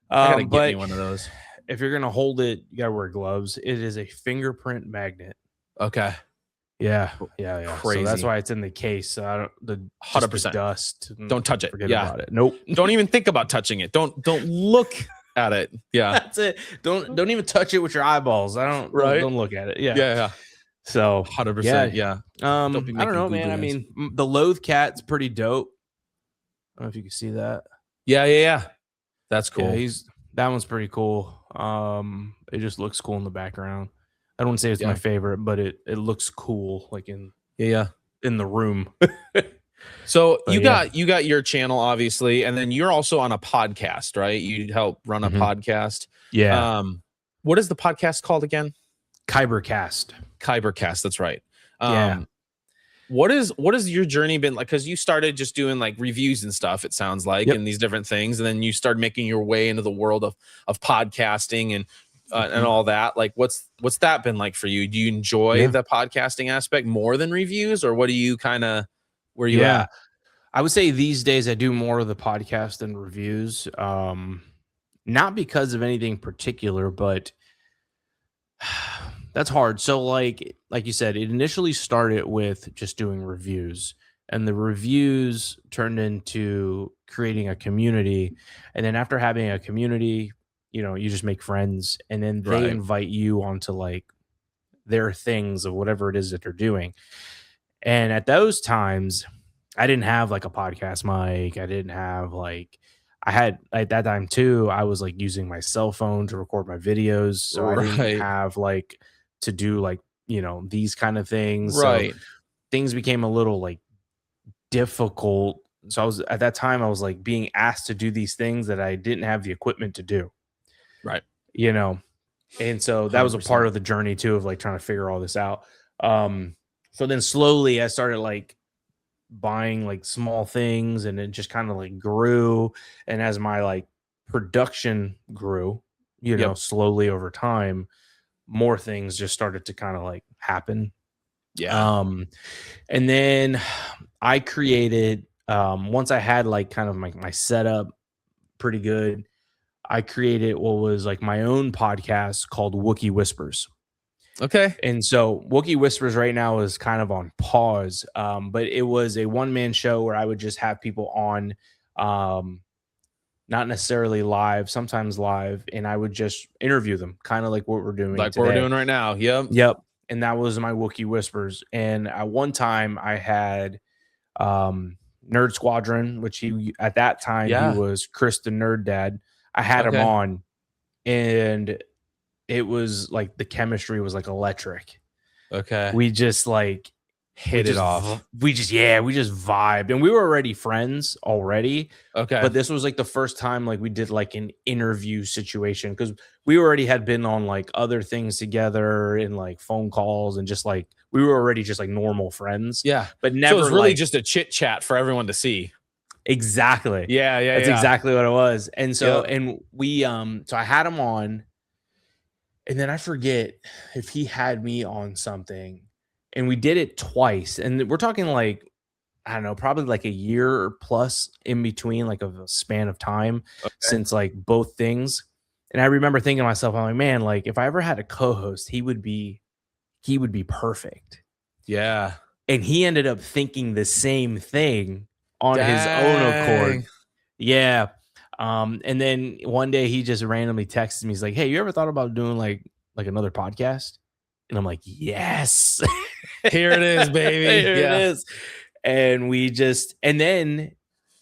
I gotta get me one of those. If you're gonna hold it, you gotta wear gloves. It is a fingerprint magnet. Okay. Yeah. Crazy. So that's why it's in the case. I don't 100% dust. Don't touch it. Forget about it. Nope. Don't even think about touching it. Don't look at it. Yeah. That's it. Don't even touch it with your eyeballs. Don't look at it. Yeah. So 100%. Yeah. I don't know, man. I mean, the Loathe Cat's pretty dope. I don't know if you can see that. Yeah. That's cool. Yeah, that one's pretty cool. It just looks cool in the background. I don't want to say it's my favorite, but it looks cool, like in the room. So you got your channel, obviously, and then you're also on a podcast, right? You help run a podcast. Yeah. What is the podcast called again? Kybercast. That's right. Yeah. What has your journey been like? Because you started just doing like reviews and stuff, it sounds like, and these different things, and then you started making your way into the world of podcasting and all that. Like, what's that been like for you? Do you enjoy the podcasting aspect more than reviews, or what do you where you at? I would say these days I do more of the podcast than reviews. Not because of anything particular, but that's hard. So like you said, it initially started with just doing reviews, and the reviews turned into creating a community. And then after having a community, you just make friends, and then they invite you onto like their things of whatever it is that they're doing. And at those times, I didn't have like a podcast mic. I didn't have like, I had at that time too, I was like using my cell phone to record my videos. So I didn't have like to do like, these kind of things. Right. So things became a little like difficult. So at that time, I was like being asked to do these things that I didn't have the equipment to do. Right. And so that was a part of the journey too, of like trying to figure all this out. So then slowly I started like buying like small things, and it just kind of like grew. And as my like production grew, slowly over time, more things just started to kind of like happen. Yeah. And then I created, once I had like kind of my setup pretty good, I created what was like my own podcast called Wookiee Whispers. Okay. And so Wookiee Whispers right now is kind of on pause. But it was a one-man show where I would just have people on, not necessarily live, sometimes live, and I would just interview them, kind of like what we're doing like today. What we're doing right now. Yep. And that was my Wookiee Whispers. And at one time I had Nerd Squadron, which at that time he was Chris the Nerd Dad. I had him on, and it was like the chemistry was like electric. Okay. We just like hit it off. We just vibed, and we were already friends already. Okay. But this was like the first time like we did like an interview situation, because we already had been on like other things together and like phone calls, and just like we were already just like normal friends. Yeah. But never, so it was really just a chit chat for everyone to see. Exactly. Yeah. That's exactly what it was. And so, and we, so I had him on, and then I forget if he had me on something, and we did it twice. And we're talking like, I don't know, probably like a year or plus in between, like a span of time since like both things. And I remember thinking to myself, I'm like, man, like if I ever had a co-host, he would be perfect. Yeah. And he ended up thinking the same thing on his own accord. Yeah. And then one day he just randomly texted me. He's like, hey, you ever thought about doing like another podcast? And I'm like, yes. Here it is, baby. Here it is. And then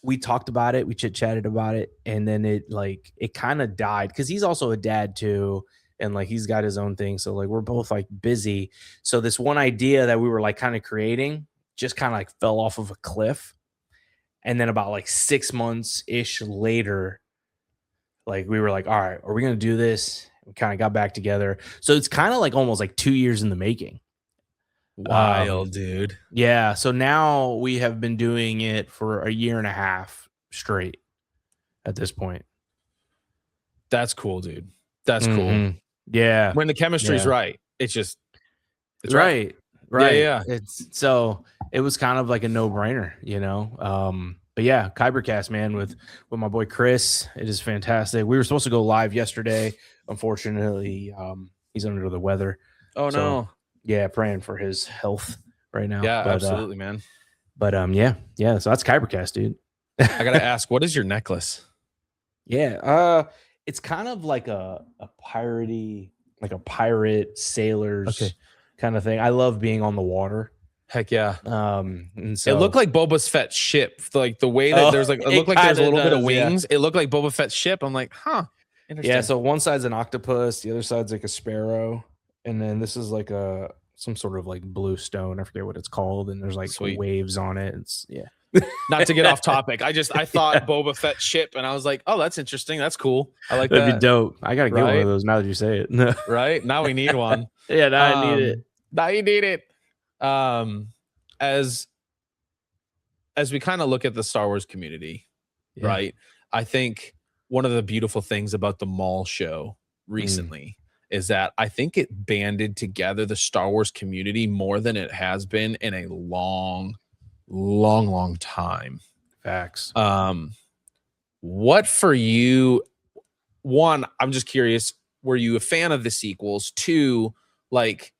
we talked about it. We chit-chatted about it. And then it kind of died, because he's also a dad too. And like he's got his own thing. So like we're both like busy. So this one idea that we were like kind of creating just kind of like fell off of a cliff. And then about like 6 months ish later, like we were like, all right, are we going to do this? We kind of got back together. So it's kind of like almost like 2 years in the making. Wild, dude. Yeah. So now we have been doing it for a year and a half straight at this point. That's cool, dude. That's cool. Yeah. When the chemistry's right, it's right. Yeah. It was kind of like a no-brainer, But yeah, Kybercast, man, with my boy Chris. It is fantastic. We were supposed to go live yesterday. Unfortunately, he's under the weather. Oh no. Yeah, praying for his health right now. Yeah, absolutely, man. But yeah. So that's Kybercast, dude. I gotta ask, what is your necklace? Yeah, it's kind of like a piratey, like a pirate sailors kind of thing. I love being on the water. Heck yeah. And so it looked like Boba Fett's ship, like the way that there's like it looked like there's a little bit of wings. Yeah. It looked like Boba Fett's ship. I'm like, huh. Yeah, so one side's an octopus, the other side's like a sparrow, and then this is like some sort of like blue stone. I forget what it's called, and there's like waves on it. It's Not to get off topic. I thought Boba Fett's ship, and I was like, oh, that's interesting. That's cool. I like That'd be dope. I gotta get one of those now that you say it. Right? Now we need one. Yeah, now I need it. Now you need it. As we kind of look at the Star Wars community, right? I think one of the beautiful things about the mall show recently is that I think it banded together the Star Wars community more than it has been in a long time. Facts. What for you? One, I'm just curious, were you a fan of the sequels? Two, like,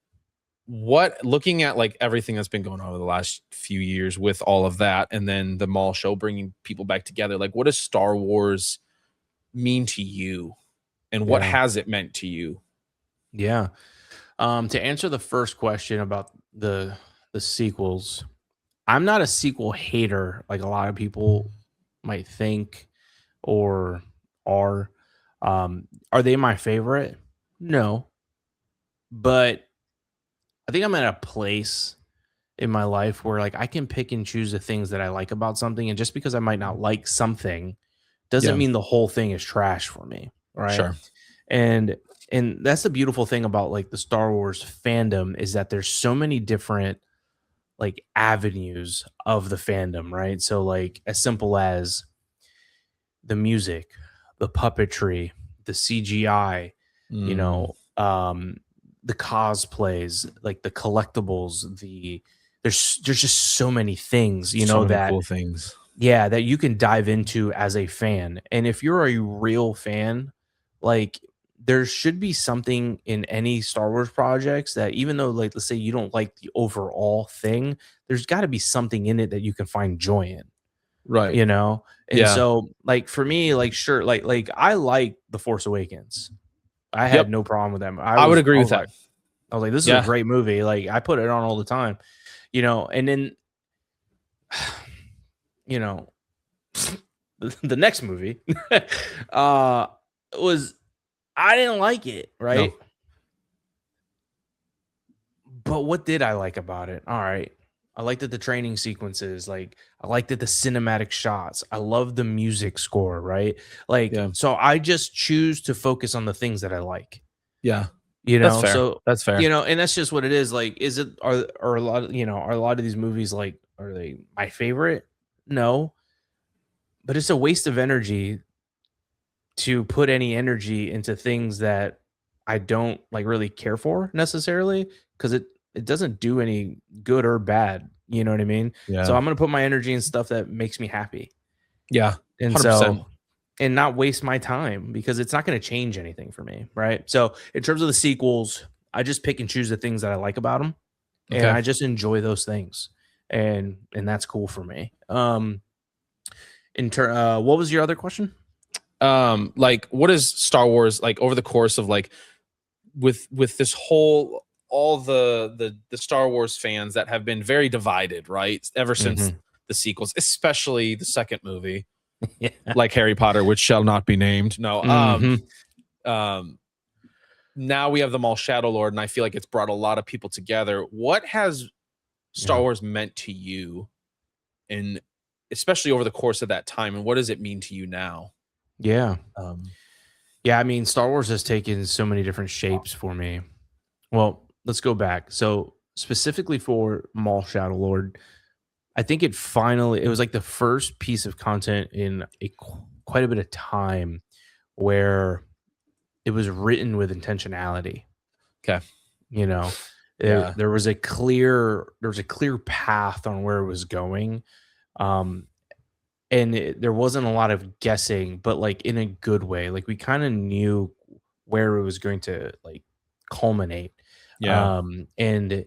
what, looking at like everything that's been going on over the last few years with all of that, and then the mall show bringing people back together, like, what does Star Wars mean to you, and what has it meant to you? Yeah. To answer the first question about the sequels, I'm not a sequel hater like a lot of people might think or are. Are they my favorite? No. But I think I'm at a place in my life where like I can pick and choose the things that I like about something, and just because I might not like something doesn't mean the whole thing is trash for me, right? Sure. And that's the beautiful thing about like the Star Wars fandom, is that there's so many different like avenues of the fandom, right? So like as simple as the music, the puppetry, the CGI, the cosplays, like the collectibles, there's just so many things, that cool things. Yeah, that you can dive into as a fan. And if you're a real fan, like there should be something in any Star Wars projects that, even though like let's say you don't like the overall thing, there's got to be something in it that you can find joy in. Right. And so like for me, like sure, like I like The Force Awakens. I had no problem with them. I would agree with that. I was like, this is a great movie. Like I put it on all the time, and then the next movie was, I didn't like it, right? No. But what did I like about it? All right. I liked the training sequences. Like I liked the cinematic shots. I love the music score, right? Like, so I just choose to focus on the things that I like. Yeah. That's fair. So that's fair. And that's just what it is. Like, are a lot of, are a lot of these movies like, are they my favorite? No. But it's a waste of energy to put any energy into things that I don't like really care for necessarily, because it doesn't do any good or bad. You know what I mean? Yeah. So I'm going to put my energy in stuff that makes me happy. Yeah. 100%. And not waste my time, because it's not going to change anything for me. Right. So in terms of the sequels, I just pick and choose the things that I like about them. And I just enjoy those things. And that's cool for me. What was your other question? Like, what is Star Wars like over the course of like with this whole, all the Star Wars fans that have been very divided, right? Ever since the sequels, especially the second movie, like Harry Potter, which shall not be named. No. Now we have them all Shadow Lord, and I feel like it's brought a lot of people together. What has Star Wars meant to you, and especially over the course of that time, and what does it mean to you now? Yeah. Yeah, I mean, Star Wars has taken so many different shapes for me. Well, let's go back. So specifically for Maul Shadow Lord, I think it was like the first piece of content in quite a bit of time where it was written with intentionality. Okay. You know, Yeah. there was a clear path on where it was going. Um, and there wasn't a lot of guessing, but like in a good way. Like we kind of knew where it was going to like culminate. Yeah. And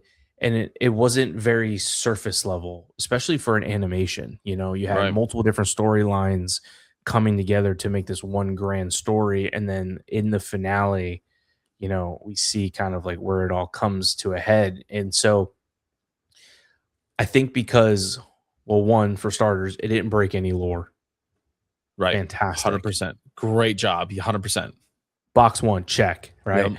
it wasn't very surface level, especially for an animation. You had Right. multiple different storylines coming together to make this one grand story, and then in the finale, we see kind of like where it all comes to a head. And so I think because, well, one, for starters, it didn't break any lore. Right. Fantastic. 100%. Great job. 100%. Box one, check, right?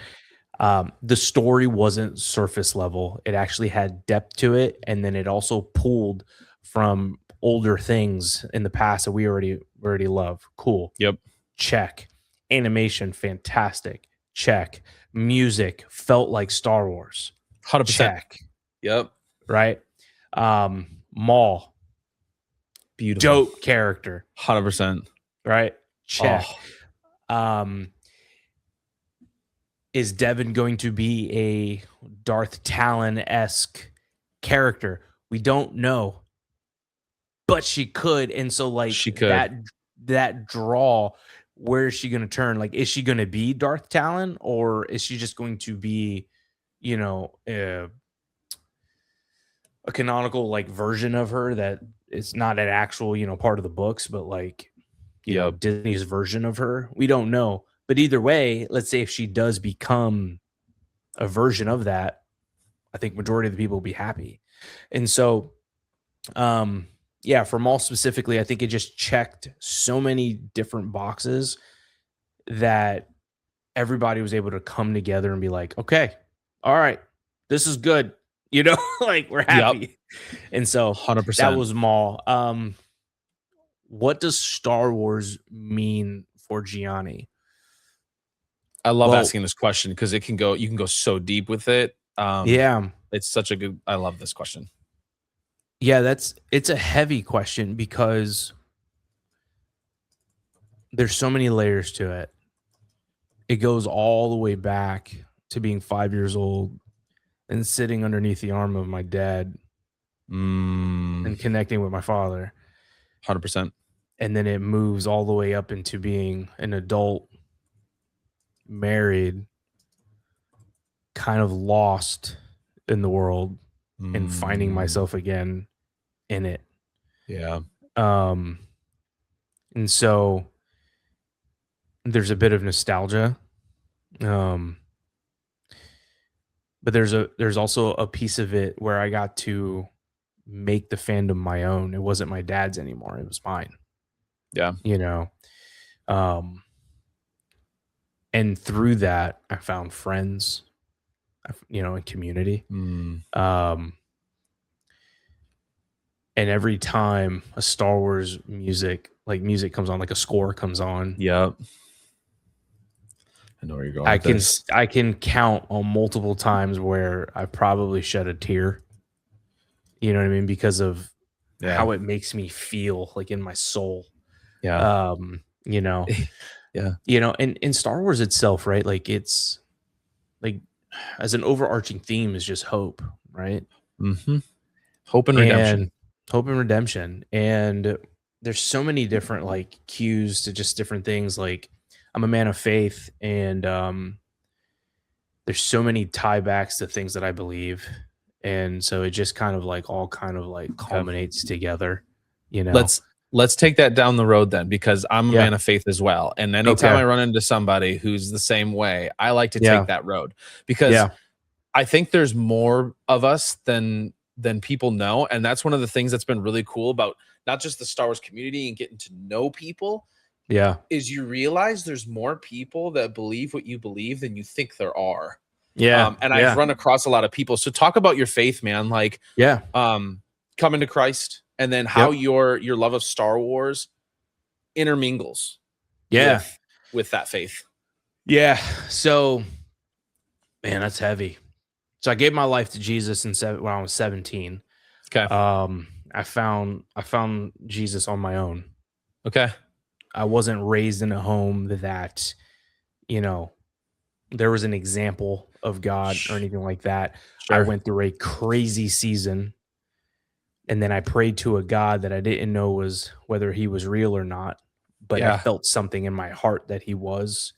Yep. The story wasn't surface level. It actually had depth to it. And then it also pulled from older things in the past that we already love. Cool. Yep. Check. Animation, fantastic. Check. Music felt like Star Wars. 100%. Check. Yep. Right? Maul. Beautiful. Dope character. 100%. Right? Check. Oh. Is Devin going to be a Darth Talon-esque character? We don't know, but she could. And so, like, She could. that draw, where is she going to turn? Like, is she going to be Darth Talon, or is she just going to be, a canonical like version of her that it's not an actual, part of the books, but like, Disney's version of her? We don't know. But either way, let's say if she does become a version of that, I think majority of the people will be happy. And so, for Maul specifically, I think it just checked so many different boxes that everybody was able to come together and be like, okay, all right, this is good. Like we're happy. Yep. And so 100%. that was Maul. What does Star Wars mean for Gianni? I love asking this question because you can go so deep with it. It's such a good, I love this question. Yeah, it's a heavy question because there's so many layers to it. It goes all the way back to being 5 years old and sitting underneath the arm of my dad and connecting with my father. 100%. And then it moves all the way up into being an adult, married, kind of lost in the world and finding myself again in it. Yeah. And so there's a bit of nostalgia. But there's also a piece of it where I got to make the fandom my own. It wasn't my dad's anymore. It was mine. Yeah. And through that, I found friends, and community. And every time a Star Wars music comes on, like a score comes on. Yep. I know where you're going. I can count on multiple times where I probably shed a tear. You know what I mean? Because of how it makes me feel, like in my soul. Yeah. Yeah. And Star Wars itself, right? Like it's like as an overarching theme is just hope, right? Mm-hmm. Hope and redemption. And there's so many different like cues to just different things. Like I'm a man of faith, and there's so many tiebacks to things that I believe. And so it just kind of like all kind of like culminates together, Let's take that down the road then, because I'm a man of faith as well. And anytime I run into somebody who's the same way, I like to take that road, because I think there's more of us than people know. And that's one of the things that's been really cool about not just the Star Wars community and getting to know people. Yeah. Is you realize there's more people that believe what you believe than you think there are. Yeah. I've run across a lot of people. So talk about your faith, man. Like, coming to Christ, and then how your love of Star Wars intermingles with that faith. Yeah. So, man, that's heavy. So I gave my life to Jesus when I was 17. Okay. I found Jesus on my own. Okay. I wasn't raised in a home that, you know, there was an example of God or anything like that. I Sure. went through a crazy season, and then I prayed to a God that I didn't know was whether he was real or not, but I Yeah. felt something in my heart that he was,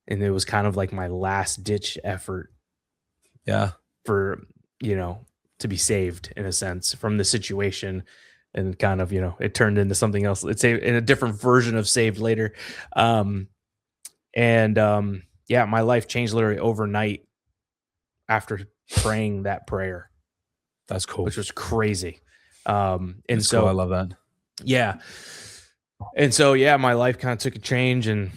and it was kind of like my last ditch effort Yeah. for, to be saved in a sense from the situation. And kind of, it turned into something else. It's in a different version of saved later. Um, yeah, my life changed literally overnight after praying that prayer, That's cool. which was crazy. And That's so, cool. I love that. yeah. And so, yeah, my life kind of took a change. And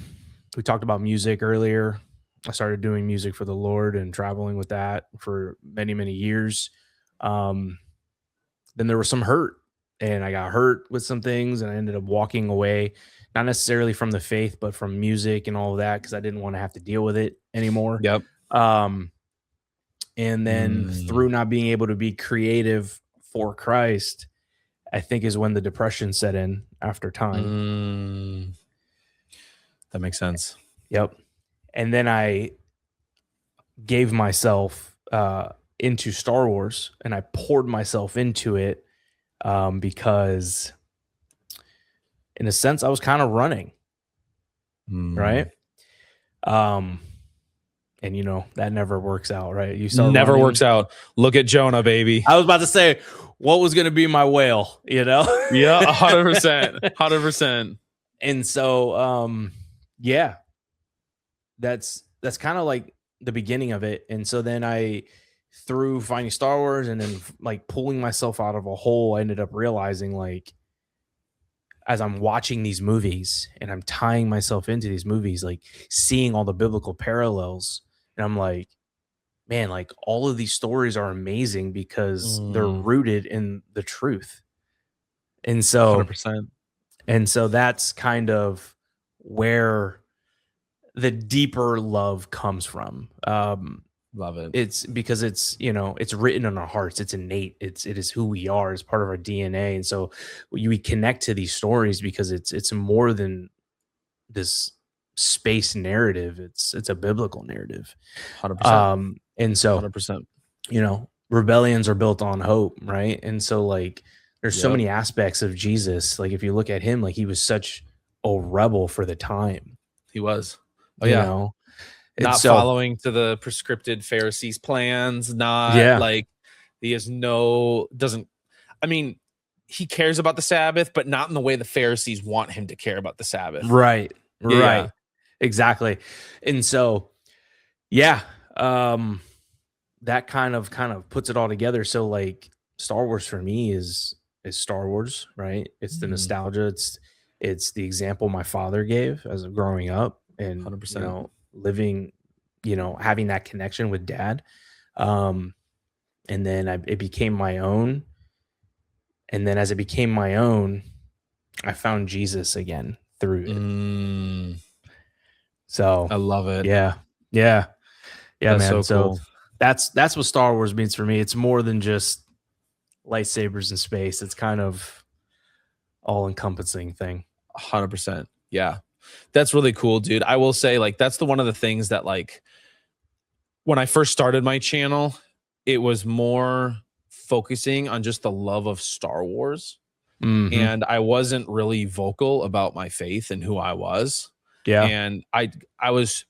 we talked about music earlier. I started doing music for the Lord and traveling with that for many, many years. Then there was some hurt, and I got hurt with some things, and I ended up walking away, not necessarily from the faith, but from music and all of that, because I didn't want to have to deal with it anymore. Yep. And then through not being able to be creative for Christ, I think is when the depression set in after time. That makes sense. Yep. And then I gave myself into Star Wars, and I poured myself into it because in a sense I was kind of running, right? And that never works out, right? You start Never running. works out. Look at Jonah, baby. I was about to say, what was going to be my whale, Yeah, 100%. 100%. And so, yeah, that's kind of like the beginning of it. And so then through finding Star Wars and then like pulling myself out of a hole, I ended up realizing, like, as I'm watching these movies and I'm tying myself into these movies, like seeing all the biblical parallels, and I'm like, man, like all of these stories are amazing because they're rooted in the truth. And so 100%. And so that's kind of where the deeper love comes from. Love it. It's because it's written in our hearts. It's innate. It is who we are. It's part of our DNA. And so we connect to these stories because it's more than this space narrative. It's a biblical narrative. 100%. And so 100%. Rebellions are built on hope, right? And so like there's so many aspects of Jesus. Like if you look at him, like he was such a rebel for the time. He was. Not following to the prescripted Pharisees' plans, like he has he cares about the Sabbath, but not in the way the Pharisees want him to care about the Sabbath. Right. Yeah. Exactly. And so, that kind of puts it all together. So like Star Wars for me is Star Wars, right? It's the nostalgia. It's the example my father gave as of growing up and 100%. Living, having that connection with dad. And then it became my own. And then as it became my own, I found Jesus again through it. So I love it. Yeah, That's man. So cool. That's what Star Wars means for me. It's more than just lightsabers in space. It's kind of all encompassing thing. 100%. Yeah. That's really cool, dude. I will say, like, that's one of the things that, like, when I first started my channel, it was more focusing on just the love of Star Wars. And I wasn't really vocal about my faith and who I was. Yeah. And I was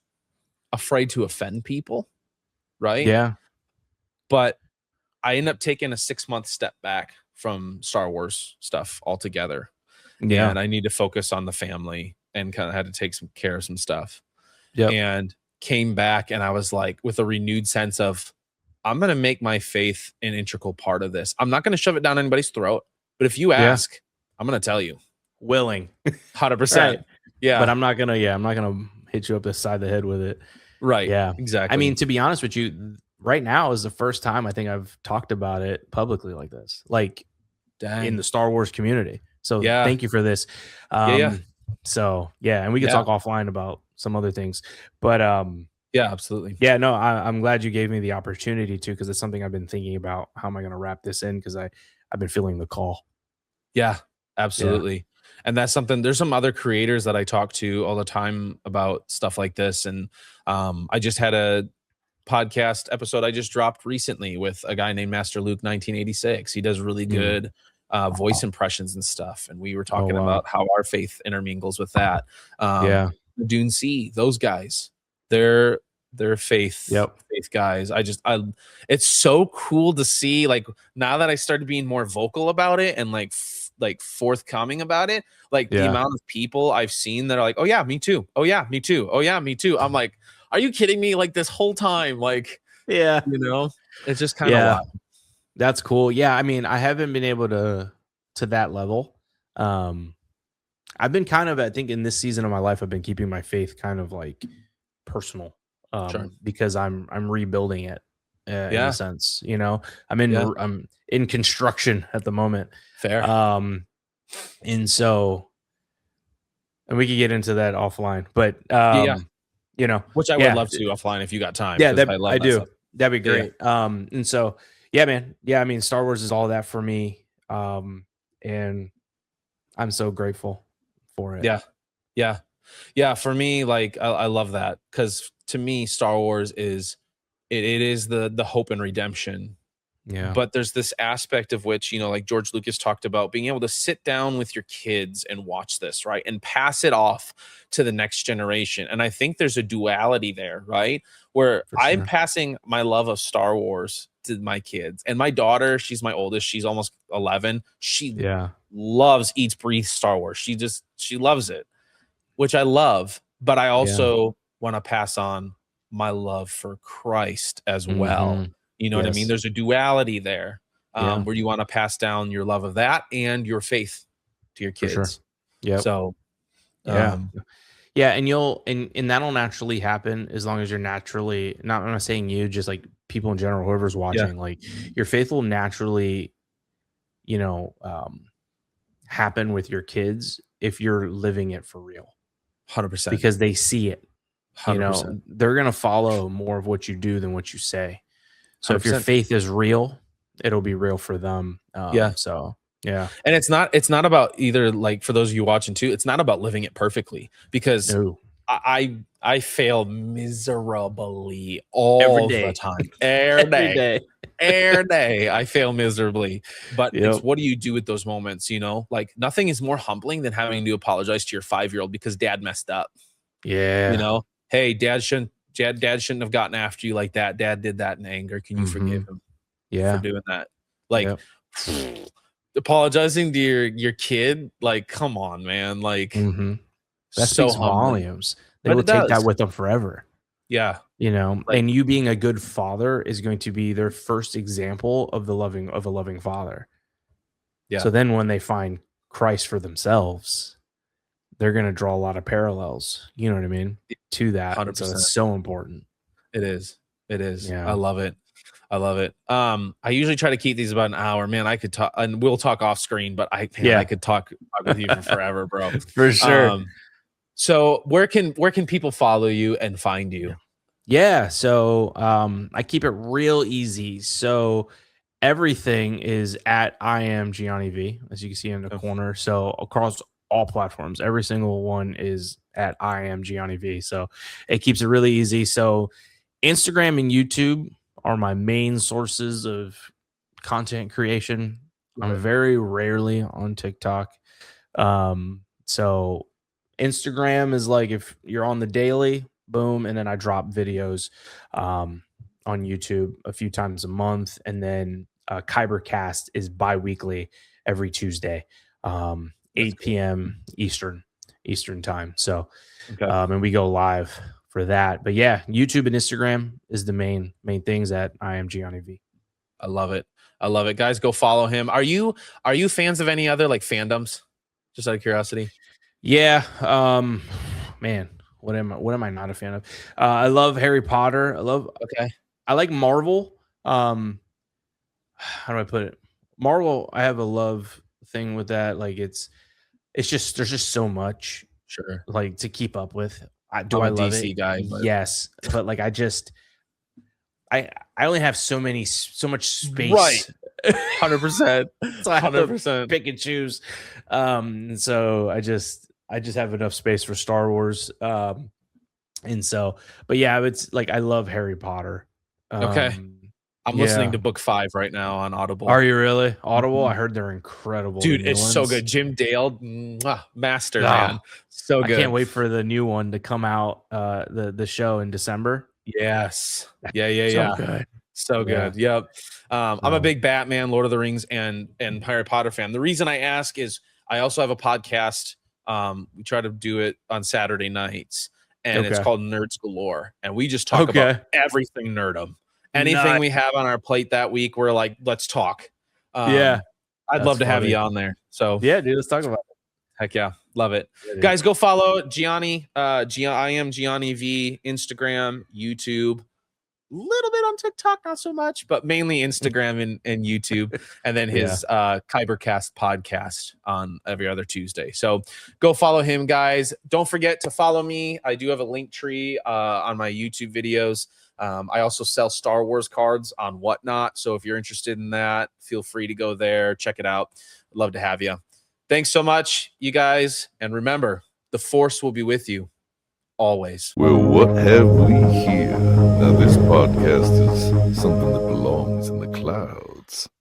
afraid to offend people. Right. Yeah. But I ended up taking a 6-month step back from Star Wars stuff altogether. Yeah. And I need to focus on the family and kind of had to take some care of some stuff. Yeah. And came back and I was like, with a renewed sense of, I'm going to make my faith an integral part of this. I'm not going to shove it down anybody's throat, but if you ask, I'm going to tell you. Willing. 100%. Right. Yeah. But I'm not going to hit you up the side of the head with it. Right. Yeah. Exactly. I mean, to be honest with you, right now is the first time I think I've talked about it publicly like this, like in the Star Wars community. So thank you for this. So and we can talk offline about some other things. But Yeah, absolutely. yeah, no, I'm glad you gave me the opportunity to, because it's something I've been thinking about. How am I going to wrap this in? Because I've been feeling the call. Yeah, Yeah. absolutely. And that's something, there's some other creators that I talk to all the time about stuff like this. And I just had a podcast episode I just dropped recently with a guy named Master Luke 1986. He does really Mm. good voice impressions and stuff. And we were Oh talking wow. about how our faith intermingles with that. Yeah. Dune C, those guys, they're Yep. faith guys. I it's so cool to see, like, now that I started being more vocal about it and like forthcoming about it, like the Yeah. amount of people I've seen that are like, oh yeah, me too. Oh yeah, me too. Oh yeah, me too. I'm like, are you kidding me? Like this whole time, like, Yeah. it's just kind of Yeah. wild. That's cool. Yeah. I mean, I haven't been able to that level. Um, I've been kind of, I think in this season of my life, I've been keeping my faith kind of like personal, Sure. because I'm rebuilding it, in a Yeah. sense. Yeah. I'm in construction at the moment, Fair. and so, and we could get into that offline, but Yeah. Which I would yeah, love to offline if you got time, yeah, because that I love I that do. stuff. That'd be Yeah. great. And so, yeah, man, yeah, I mean, Star Wars is all that for me, and I'm so grateful for it. Yeah. Yeah. Yeah. For me, like, I love that, because to me, Star Wars is it is the hope and redemption. Yeah, But there's this aspect of which, like George Lucas talked about, being able to sit down with your kids and watch this, right? And pass it off to the next generation. And I think there's a duality there, right? Where for I'm sure. passing my love of Star Wars to my kids. And my daughter, she's my oldest, she's almost 11. She Yeah, loves, eats, breathes Star Wars. She loves it, which I love. But I yeah. also want to pass on my love for Christ as well. Hmm. You know what I mean? Yes. There's a duality there, Yeah, where you want to pass down your love of that and your faith to your for sure. kids. Yep. So, Yeah. um, Yeah, and that'll naturally happen as long as you're naturally not. I'm not saying you, just like people in general, whoever's yeah, watching, like your faith will naturally, you know, um, happen with your kids if you're living it for real, 100%, because they see it. 100%, They're gonna follow more of what you do than what you say. So if your 100%. faith is real, it'll be real for them. Yeah. So yeah. And it's not about either, like, for those of you watching too, it's not about living it perfectly, because No. I fail miserably Every all the day. time. Every Every day. day. Every day I fail miserably. But it's, Yep. what do you do with those moments? Like, nothing is more humbling than having to apologize to your 5-year-old because dad messed up. Yeah. Hey, dad shouldn't have gotten after you like that. Dad did that in anger. Can you forgive Mhm. him for Yeah. doing that? Like, Yep. apologizing to your kid, like, come on, man. Like, Mhm. That so speaks humbling. volumes. They But will it take that does. with them forever, Yeah. Like, and you being a good father is going to be their first example of a loving father. yeah, So then when they find Christ for themselves, they're going to draw a lot of parallels, you know what I mean, to that. And so 100%. it's so important. It is. It is. I Yeah. love it. I love it. I usually try to keep these about an hour. Man, I could talk, and we'll talk off screen, but I Yeah. could talk with you for forever, bro. For sure. So where can people follow you and find Yeah. you? Yeah. So I keep it real easy. So everything is at I am Gianni V, as you can see in the Oh, corner. So across all platforms, every single one is at I am Gianni V. So it keeps it really easy. So Instagram and YouTube are my main sources of content creation. love I'm it. very rarely on TikTok. So Instagram is like if you're on the daily, boom, and then I drop videos on YouTube a few times a month, and then Kybercast is bi-weekly every Tuesday, That's 8 cool. p.m. Eastern time. So Okay. and we go live for that. But yeah, YouTube and Instagram is the main things that I am Gianni V. I love it. I love it. Guys, go follow him. Are you fans of any other, like, fandoms? Just out of curiosity. Yeah. Man, what am I not a fan of? I love Harry Potter. Okay. I like Marvel. How do I put it? Marvel, I have a love thing with that. Like it's just there's just so much Sure. like to keep up with. Do I'm I a love DC it? guy, but Yes, but like I only have so much right, space, 100%, so I have to 100%. pick and choose. And so I just have enough space for Star Wars. And so, but yeah, it's like I love Harry Potter. Okay, I'm listening Yeah. to book 5 right now on Audible. Are you really? Audible? I Mhm. heard they're incredible. The Dude, new it's so ones. good. Jim Dale, master, man. Oh, So I good. can't wait for the new one to come out. The show in December. Yes. Yeah, So good. So Yeah. good. Yep. I'm a So, big Batman, Lord of the Rings, and Harry Potter fan. The reason I ask is I also have a podcast. We try to do it on Saturday nights, and it's okay. called Nerds Galore. And we just talk about everything nerdum. Anything Nice. we have on our plate that week, we're like, let's talk. Yeah. I'd love to have you on there. So yeah, dude, let's talk about it. heck yeah, love it. Yeah, dude. Guys, go follow Gianni. I am Gianni V, Instagram, YouTube, little bit on TikTok, not so much, but mainly Instagram and YouTube, and then his Kybercast podcast on every other Tuesday. So go follow him, guys. Don't forget to follow me. I do have a link tree on my YouTube videos. I also sell Star Wars cards on Whatnot. So if you're interested in that, feel free to go there, check it out. I'd love to have you. Thanks so much, you guys. And remember, the Force will be with you always. Well, what have we here? Now, this podcast is something that belongs in the clouds.